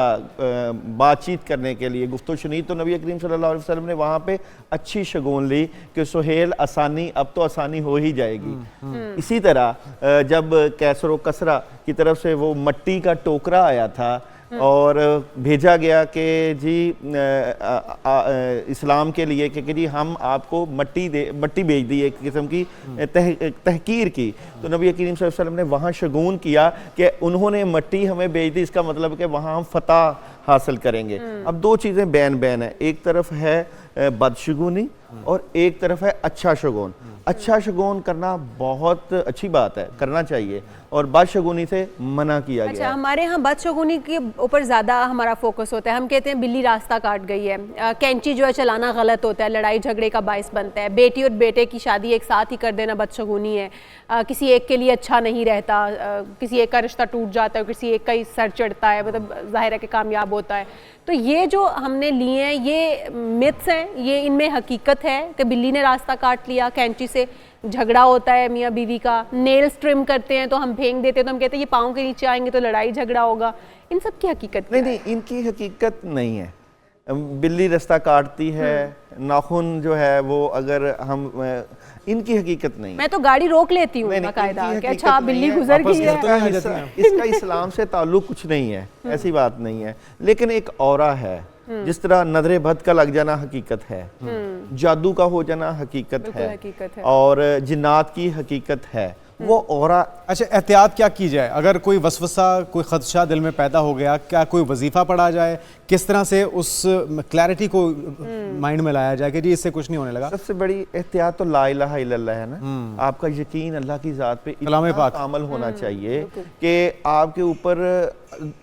बातचीत करने के लिए, गुफ्तो शनीद। तो नबी करीम सल्लल्लाहु अलैहि वसल्लम ने वहाँ पे अच्छी शगुन ली कि सुहेल आसानी, अब तो आसानी हो ही जाएगी। इसी तरह जब कैसर व कसरा की तरफ से वो मट्टी का टोकरा आया था और भेजा गया कि जी इस्लाम के लिए कि जी हम आपको मट्टी भेज दी, एक किस्म की तहकीर की। तो नबी करीम सल्लल्लाहु अलैहि वसल्लम ने वहाँ शगुन किया कि उन्होंने मट्टी हमें भेज दी, इसका मतलब कि वहाँ हम फतह हासिल करेंगे। अब दो चीज़ें बैन है, एक तरफ है बदशगुनी और एक तरफ है अच्छा शगुन। अच्छा शगुन करना बहुत अच्छी बात है, करना चाहिए, और बदशगुनी से मना किया गया है। हमारे यहाँ बदशगुनी के ऊपर ज़्यादा हमारा फोकस होता है। हम कहते हैं बिल्ली रास्ता काट गई है, कैंची जो है चलाना गलत होता है, लड़ाई झगड़े का बायस बनता है, बेटी और बेटे की शादी एक साथ ही कर देना बदशगुनी है, किसी एक के लिए अच्छा नहीं रहता, किसी एक का रिश्ता टूट जाता है, किसी एक का ही सर चढ़ता है, मतलब ज़ाहिर है कि कामयाब होता है। तो ये जो हमने लिए हैं ये मिथ्स हैं, ये इनमें हकीकत है कि बिल्ली ने रास्ता काट लिया, कैंची से झगड़ा होता है मियाँ बीवी का, नेल्स ट्रिम करते हैं तो हम फेंक देते हैं, तो हम कहते हैं ये पाँव के नीचे आएंगे तो लड़ाई झगड़ा होगा। इन सब की हकीकत नहीं, इनकी हकीकत नहीं है। बिल्ली रास्ता काटती है, नाखून जो है वो अगर हम, इनकी हकीकत नहीं। मैं तो गाड़ी रोक लेती हूँ बाकायदा कि अच्छा बिल्ली गुजर गई है। इसका इस्लाम से ताल्लुक कुछ नहीं है, ऐसी बात नहीं है। लेकिन एक औरा है, जिस तरह नजरे बद का लग जाना हकीकत है, जादू का हो जाना हकीकत है, और जिन्नात की हकीकत है, वो औरा। अच्छा, एहतियात क्या की जाए अगर कोई वसवसा, कोई खदशा दिल में पैदा हो गया? क्या कोई वजीफा पढ़ा जाए? किस तरह से उस क्लैरिटी को माइंड में लाया जाए कि जी इससे कुछ नहीं होने लगा? सबसे बड़ी एहतियात तो ला इलाहा इल्लल्लाह है ना। आपका यकीन अल्लाह की ज़ात पे कलाम पाक कामिल होना चाहिए कि आपके ऊपर,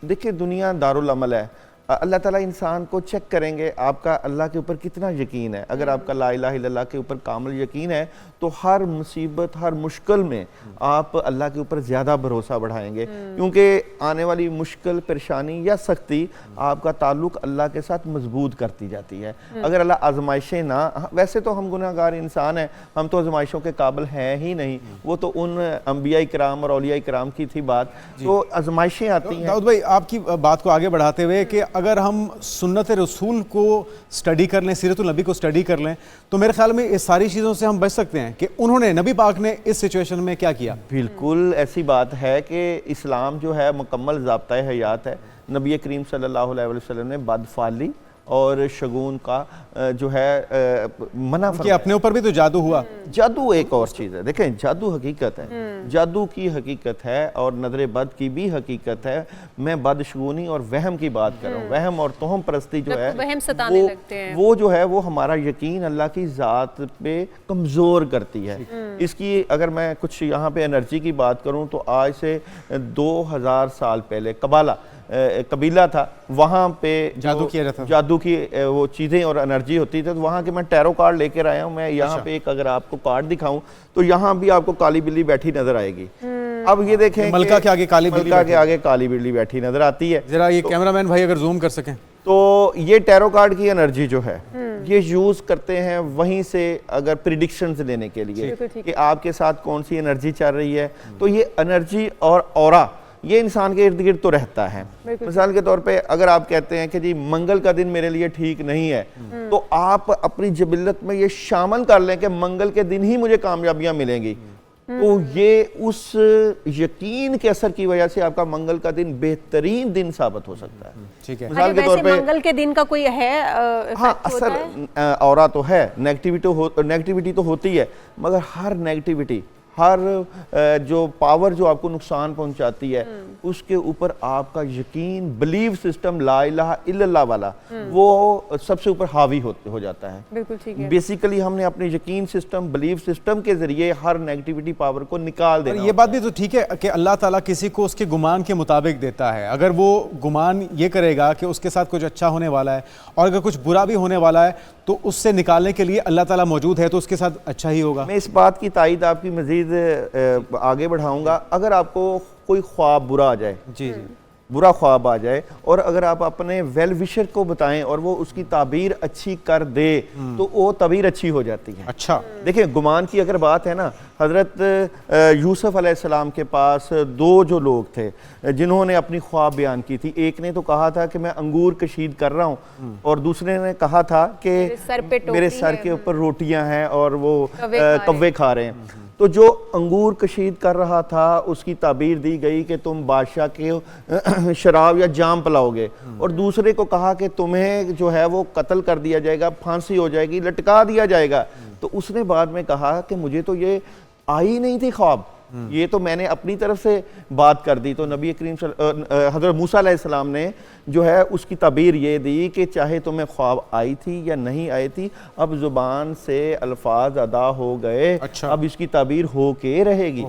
देखिए दुनिया दारुल अमल है, अल्लाह ताला इंसान को चेक करेंगे आपका अल्लाह के ऊपर कितना यकीन है। अगर आपका ला इलाहा इल्लल्लाह के ऊपर कामिल यकीन है तो हर मुसीबत, हर मुश्किल में आप अल्लाह के ऊपर ज़्यादा भरोसा बढ़ाएंगे, क्योंकि आने वाली मुश्किल, परेशानी या सख्ती आपका ताल्लुक अल्लाह के साथ मजबूत करती जाती है। अगर अल्लाह आजमाइशें ना, वैसे तो हम गुनाहगार इंसान हैं, हम तो आजमाइशों के काबिल हैं ही नहीं, वो तो उन अंबिया इकराम और औलिया इकराम की थी बात, तो आजमाइशें आती हैं। दाऊद भाई, आपकी बात को आगे बढ़ाते हुए कि अगर हम सुन्नत रसूल को स्टडी कर लें, सीरतुल नबी को स्टडी कर लें, तो मेरे ख्याल में इस सारी चीज़ों से हम बच सकते हैं कि उन्होंने, नबी पाक ने इस सिचुएशन में क्या किया। बिल्कुल ऐसी बात है कि इस्लाम जो है मुकम्मल ज़ाब्ता हयात है। नबी करीम सल्लल्लाहु अलैहि वसल्लम ने बदफाली और शगुन का जो है मना कि अपने ऊपर भी तो जादू हुआ। जादू एक और चीज़ है, देखें जादू हकीकत है, जादू की हकीकत है और नजर बद की भी हकीकत है। मैं बदशगुनी और वहम की बात कर रहा हूँ। वहम और तोहम परस्ती जो है वहम सताने लगते हैं, वो जो है वो हमारा यकीन अल्लाह की ज़ात पे कमज़ोर करती है। इसकी अगर मैं कुछ यहाँ पे एनर्जी की बात करूँ तो आज से 2000 साल पहले कबीला था, वहाँ पे जादू किया जाता था, जादू की वो चीज़ें और एनर्जी होती थी। तो वहाँ के मैं टैरो कार्ड लेकर आया हूँ। मैं यहाँ पे एक अगर आपको कार्ड दिखाऊं तो यहाँ भी आपको काली बिल्ली बैठी नजर आएगी। अब ये देखें मलका के आगे काली बिल्ली, मलका के आगे काली बिल्ली बैठी नजर आती है। जरा ये कैमरामैन भाई अगर जूम कर सकें तो ये टैरो कार्ड की एनर्जी जो है ये यूज करते हैं वहीं से अगर प्रिडिक्शंस देने के लिए कि आपके साथ कौन सी एनर्जी चल रही है। तो ये एनर्जी और ऑरा ये इंसान के इर्द गिर्द तो रहता है। मिसाल के तौर पे अगर आप कहते हैं कि जी मंगल का दिन मेरे लिए ठीक नहीं है, तो आप अपनी जबिल्लत में ये शामिल कर लें कि मंगल के दिन ही मुझे कामयाबियां मिलेंगी, तो ये उस यकीन के असर की वजह से आपका मंगल का दिन बेहतरीन दिन साबित हो सकता है। ठीक है, मिसाल के तौर पे मंगल के दिन का कोई है हाँ असर औरा तो है, नेगेटिविटी तो होती है, मगर हर नेगेटिविटी, हर जो पावर जो आपको नुकसान पहुंचाती है उसके ऊपर आपका यकीन, बिलीव सिस्टम ला इलाहा इल्लल्लाह वाला वो सबसे ऊपर हावी हो जाता है। बिल्कुल ठीक है। बेसिकली हमने अपने यकीन सिस्टम, बिलीव सिस्टम के जरिए हर नेगेटिविटी पावर को निकाल देना। ये बात भी तो ठीक है कि अल्लाह ताला किसी को उसके गुमान के मुताबिक देता है। अगर वो गुमान ये करेगा कि उसके साथ कुछ अच्छा होने वाला है और अगर कुछ बुरा भी होने वाला है तो उससे निकालने के लिए अल्लाह ताला मौजूद है, तो उसके साथ अच्छा ही होगा। मैं इस बात की तायद आपकी मजीद आगे बढ़ाऊंगा। अगर आपको कोई ख्वाब बुरा आ जाए, जी बुरा ख्वाब आ जाए, और अगर आप अपने वेल विशर को बताएं और वो उसकी ताबीर अच्छी कर दे तो वो ताबीर अच्छी हो जाती है। अच्छा देखिए गुमान की अगर बात है ना, हज़रत यूसुफ अलैहिस्सलाम के पास दो जो लोग थे जिन्होंने अपनी ख्वाब बयान की थी, एक ने तो कहा था कि मैं अंगूर कशीद कर रहा हूँ और दूसरे ने कहा था कि मेरे सर के ऊपर रोटियां हैं और वो कव्वे खा रहे हैं। तो जो अंगूर कशीद कर रहा था उसकी ताबीर दी गई कि तुम बादशाह के शराब या जाम पिलाओगे, और दूसरे को कहा कि तुम्हें जो है वो कत्ल कर दिया जाएगा, फांसी हो जाएगी, लटका दिया जाएगा। तो उसने बाद में कहा कि मुझे तो ये आई नहीं थी ख्वाब, ये तो मैंने अपनी तरफ से बात कर दी। तो नबी करीम हज़रत मूसा अलैहिस्सलाम ने जो है उसकी ताबीर ये दी कि चाहे तुम्हें ख्वाब आई थी या नहीं आई थी, अब ज़ुबान से अल्फाज अदा हो गए, अब इसकी ताबीर हो के रहेगी।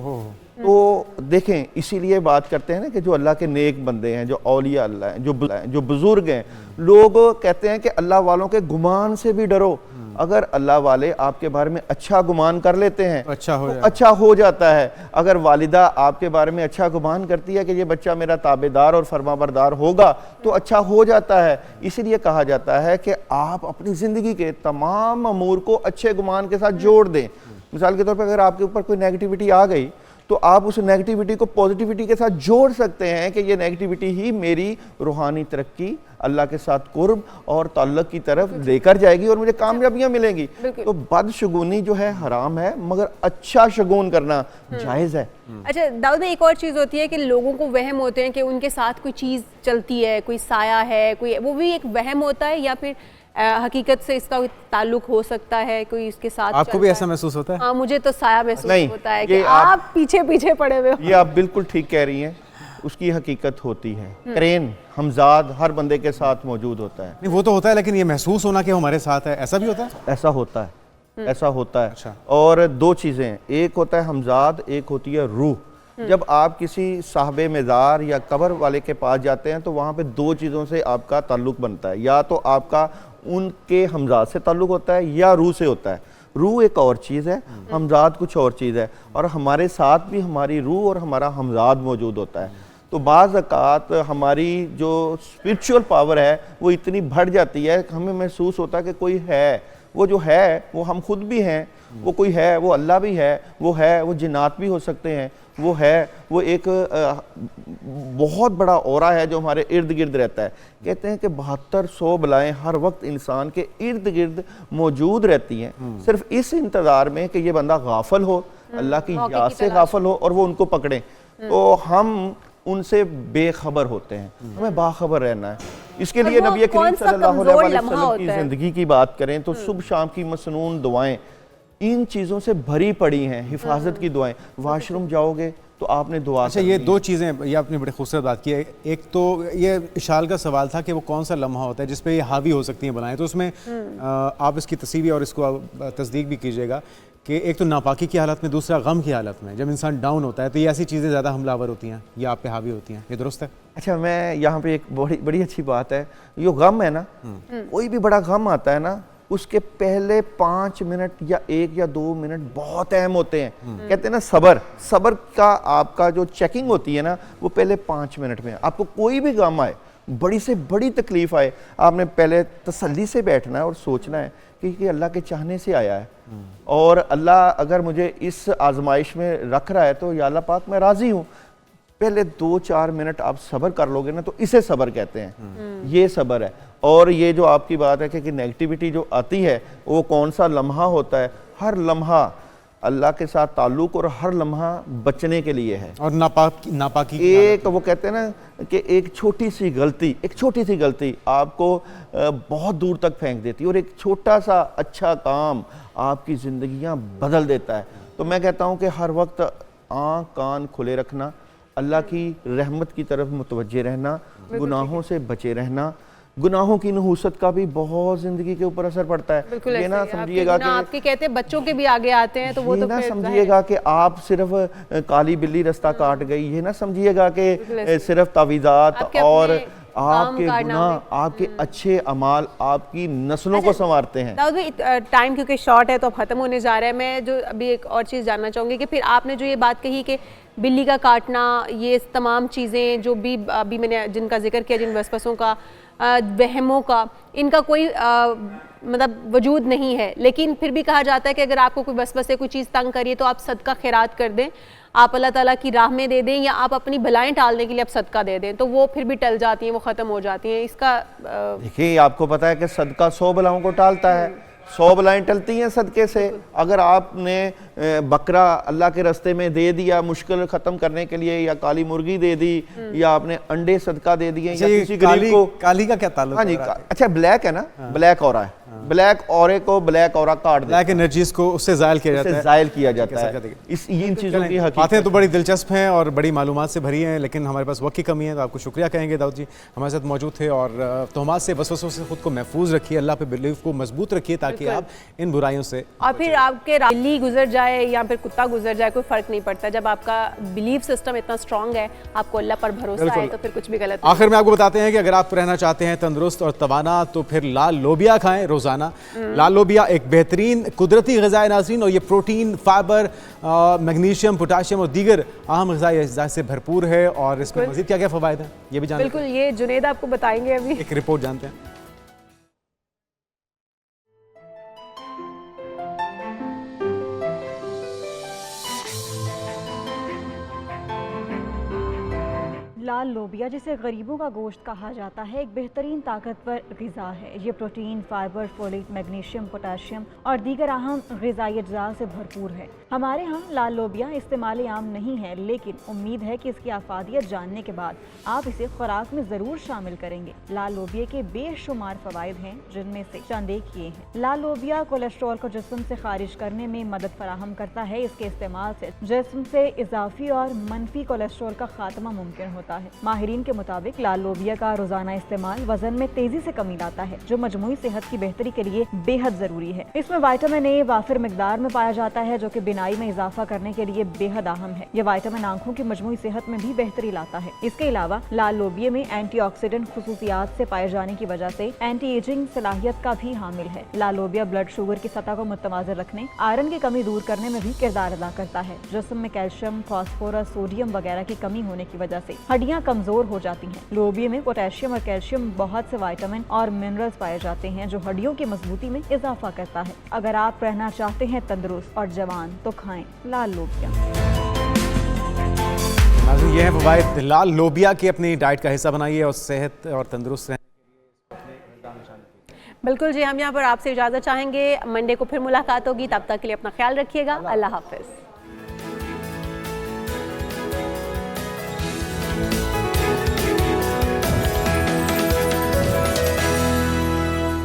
तो देखें, इसीलिए बात करते हैं ना कि जो अल्लाह के नेक बंदे हैं, जो औलिया अल्लाह हैं, जो बुजुर्ग हैं, लोग कहते हैं कि अल्लाह वालों के गुमान से भी डरो। अगर अल्लाह वाले आपके बारे में अच्छा गुमान कर लेते हैं अच्छा हो जाता है। अगर वालिदा आपके बारे में अच्छा गुमान करती है कि ये बच्चा मेरा ताबेदार और फरमाबरदार होगा, तो अच्छा हो जाता है। इसीलिए कहा जाता है कि आप अपनी ज़िंदगी के तमाम अमूर को अच्छे गुमान के साथ जोड़ दें। मिसाल के तौर पर अगर आपके ऊपर कोई नेगेटिविटी आ गई तो आप उस नेगेटिविटी को पॉजिटिविटी के साथ जोड़ सकते हैं कि ये नेगेटिविटी ही मेरी रूहानी तरक्की, अल्लाह के साथ कुर्ब और ताल्लुक की तरफ लेकर जाएगी और मुझे कामयाबियां मिलेंगी। तो बदशगुनी जो है हराम है, मगर अच्छा शगुन करना जायज़ है। अच्छा दाऊद भाई, एक और चीज़ होती है कि लोगों को वहम होते हैं कि उनके साथ कोई चीज़ चलती है, कोई साया है, कोई, वो भी एक वहम होता है या फिर हकीकत से इसका ताल्लुक हो सकता है, कोई इसके साथ आपको भी ऐसा महसूस होता है? हाँ, मुझे तो साया महसूस होता है कि आप पीछे पीछे पड़े हुए हो। ये आप बिल्कुल ठीक कह रही हैं, उसकी हकीकत होती है। करेन हमजाद हर बंदे के साथ मौजूद होता है। नहीं, वो तो होता है, लेकिन ये महसूस होना कि हमारे साथ है, ऐसा भी होता है? ऐसा होता है, ऐसा होता है। अच्छा। और दो चीज़ें, एक होता है हमजाद, एक होती है रूह। जब आप किसी साहबे मज़ार या कब्र वाले के पास जाते हैं तो वहाँ पे दो चीज़ों से आपका ताल्लुक बनता है, या तो आपका उनके हमजाद से ताल्लुक होता है या रूह से होता है। रूह एक और चीज़ है, हमजाद कुछ और चीज़ है, और हमारे साथ भी हमारी रूह और हमारा हमजाद मौजूद होता है। तो बाज़ औक़ात हमारी जो स्पिरिचुअल पावर है वो इतनी बढ़ जाती है कि हमें महसूस होता है कि कोई है, वो जो है वो हम खुद भी हैं, वो कोई है, वो अल्लाह भी है, वो जिन्नात भी हो सकते हैं, वो है, वो एक बहुत बड़ा औरा है जो हमारे इर्द गिर्द रहता है। कहते हैं कि 7200 बलाएं हर वक्त इंसान के इर्द गिर्द मौजूद रहती हैं, सिर्फ इस इंतज़ार में कि ये बंदा गाफिल हो, अल्लाह की याद से गाफिल हो और वो उनको पकड़ें। तो हम उनसे बेखबर होते हैं, हमें बाखबर रहना है। इसके लिए नबी करीम सल्लल्लाहु अलैहि वसल्लम की ज़िंदगी की बात करें तो सुबह शाम की मसनून दुआएं इन चीज़ों से भरी पड़ी हैं। हिफाजत की दुआएं, वाशरूम जाओगे तो आपने दुआ। अच्छा, ये दो चीज़ें, ये आपने बड़ी खूबसूरत बात की है। एक तो ये इशाल का सवाल था कि वो कौन सा लम्हा होता है जिस पे ये हावी हो सकती हैं बलाएं, तो उसमें आप इसकी तस्वीर और इसको तस्दीक भी कीजिएगा कि एक तो नापाकी की हालत में, दूसरा गम की हालत में। जब इंसान डाउन होता है तो ये ऐसी चीज़ें ज़्यादा हमलावर होती हैं, ये आप पे हावी होती हैं, ये दुरुस्त है? अच्छा, मैं यहाँ पे एक बड़ी अच्छी बात है, यो गम है ना, कोई भी बड़ा गम आता है ना, उसके पहले 5 मिनट या 1 या 2 मिनट बहुत अहम होते हैं। कहते हैं ना सबर का आपका जो चेकिंग होती है ना, वो पहले 5 मिनट में। आपको कोई भी गम आए, बड़ी से बड़ी तकलीफ आए, आपने पहले तसल्ली से बैठना है और सोचना है कि अल्लाह के चाहने से आया है, और अल्लाह अगर मुझे इस आजमाइश में रख रहा है तो या अल्लाह पाक मैं राज़ी हूँ। पहले 2-4 मिनट आप सब्र कर लोगे ना, तो इसे सब्र कहते हैं, ये सब्र है। और ये जो आपकी बात है कि नेगेटिविटी जो आती है वो कौन सा लम्हा होता है, हर लम्हा अल्लाह के साथ ताल्लुक और हर लम्हा बचने के लिए है। और नापाकी एक वो कहते हैं ना कि एक छोटी सी गलती आपको बहुत दूर तक फेंक देती है, और एक छोटा सा अच्छा काम आपकी ज़िंदगियां बदल देता है। तो मैं कहता हूं कि हर वक्त आँख कान खुले रखना, अल्लाह की रहमत की तरफ मुतवज्जे रहना, गुनाहों से बचे रहना। गुनाहों की नहूसत का भी बहुत जिंदगी के ऊपर असर पड़ता है। ये ना समझिएगा कि आपके कहते हैं बच्चों के भी आगे आते हैं, तो वो तो ना समझिएगा कि आप सिर्फ काली बिल्ली रास्ता काट गई, ये ना समझिएगा कि सिर्फ तावीज़ात और आपके गुनाह, आपके अच्छे अमाल आपकी नस्लों को संवारते हैं। दाऊद भाई, टाइम क्योंकि शॉर्ट है तो अब ख़त्म होने जा रहा है। मैं जो अभी एक और चीज़ जानना चाहूँगी कि फिर आपने जो ये बात कही कि बिल्ली का काटना, ये तमाम चीज़ें जो भी अभी मैंने जिनका जिक्र किया, जिन वसवसों का, वहमों का, इनका कोई मतलब वजूद नहीं है, लेकिन फिर भी कहा जाता है कि अगर आपको कोई वसवसे कोई चीज़ तंग करिए तो आप सदका खैरात कर दें, आप अल्लाह ताला की राह में दे दें, या आप अपनी भलाएं टालने के लिए आप सदका दे दें, तो वो फिर भी टल जाती हैं, वो ख़त्म हो जाती हैं। इसका देखिए, आपको पता है कि सदका 100 बलाओं को टालता है, 100 बलाएं टलती हैं सदके से। अगर आपने बकरा अल्लाह के रास्ते में दे दिया मुश्किल ख़त्म करने के लिए, या काली मुर्गी दे दी, या आपने अंडे सदका दे दिए, या किसी गरीब को। काली का क्या ताल्लुक? हाँ जी, अच्छा ब्लैक है ना, ब्लैक हो रहा है, ब्लैक ऑरे को ब्लैक ऑरा काट देता है, ब्लैक एनर्जीज को उससे जायल किया जाता है, जायल किया जाता है। इन चीज़ों की बातें तो बड़ी दिलचस्प हैं और बड़ी मालूमात से भरी हैं, लेकिन हमारे पास वक्त की कमी है, तो आपको शुक्रिया कहेंगे दाऊद जी, हमारे साथ मौजूद थे। और तोहमात से, वसवसों से खुद को महफूज रखिए, अल्लाह पे बिलीफ को मजबूत रखिए ताकि आप इन बुराइयों से, और फिर आपके बिल्ली गुजर जाए या फिर कुत्ता गुजर जाए कोई फर्क नहीं पड़ता। जब आपका बिलीफ सिस्टम इतना स्ट्रांग है, आपको अल्लाह पर भरोसा है, तो फिर कुछ भी गलत नहीं। आखिर में आपको बताते हैं कि अगर आप रहना चाहते हैं तंदुरुस्त और तवाना, तो फिर लाल लोबिया खाएं रोजाना। लाल लोबिया एक बेहतरीन कुदरती ग़िज़ा है नाज़रीन, और ये प्रोटीन, फाइबर, मैग्नीशियम, पोटाशियम और दीगर अहम ग़िज़ाई अज्जा से भरपूर है। और इसमें मज़ीद क्या क्या फ़वाइद हैं ये भी जानते हैं। बिल्कुल, ये जुनैद आपको बताएंगे अभी। एक रिपोर्ट जानते हैं। लाल लोबिया, जिसे गरीबों का गोश्त कहा जाता है, एक बेहतरीन ताकतवर ग़िज़ा है। ये protein, fibre, folate, magnesium, potassium और दीगर अहम ग़िज़ाई अज्जा से भरपूर है। हमारे यहाँ लाल लोबिया इस्तेमाल आम नहीं है, लेकिन उम्मीद है कि इसकी आफादियत जानने के बाद आप इसे खुराक में ज़रूर शामिल करेंगे। लाल लोबिया के बेशुमार फ़वाइद हैं, जिनमें से चंद एक ये हैं। लाल लोबिया कोलेस्ट्रॉल को जिस्म से खारिज करने में मदद फराहम करता है। इसके इस्तेमाल से जिस्म से इजाफी और मनफी कोलेस्ट्रॉल का खात्मा मुमकिन होता है। माहिरीन के मुताबिक लाल लोबिया का रोजाना इस्तेमाल वजन में तेजी से कमी लाता है, जो मजमूई सेहत की बेहतरी के लिए बेहद जरूरी है। इसमें विटामिन ए वाफिर मिकदार में पाया जाता है, जो कि बिनाई में इजाफा करने के लिए बेहद अहम है। यह विटामिन आंखों की मजमूई सेहत में भी बेहतरी लाता है। इसके अलावा लाल लोबिया में एंटीऑक्सीडेंट खुसूसियात से पाए जाने की वजह से एंटी एजिंग सलाहियत का भी हामिल है। लाल लोबिया ब्लड शुगर की सतह को मुतवाज़िन रखने, आयरन की कमी दूर करने में भी किरदार अदा करता है। जिस्म में कैल्शियम, फास्फोरस, सोडियम वगैरह की कमी होने की वजह से हड्डियां कमजोर हो जाती हैं। लोबिया में पोटेशियम और कैल्शियम बहुत से विटामिन और मिनरल्स पाए जाते हैं, जो हड्डियों की मजबूती में इजाफा करता है। अगर आप रहना चाहते हैं तंदुरुस्त और जवान, तो खाएं लाल लोबिया। ये है फ़वाइद लाल लोबिया की, अपनी डाइट का हिस्सा बनाइए और सेहत और तंदुरुस्त रहें। बिल्कुल जी, हम यहाँ पर आपसे इजाज़त चाहेंगे। मंडे को फिर मुलाकात होगी, तब तक के लिए अपना ख्याल रखिएगा। अल्लाह हाफ़िज़।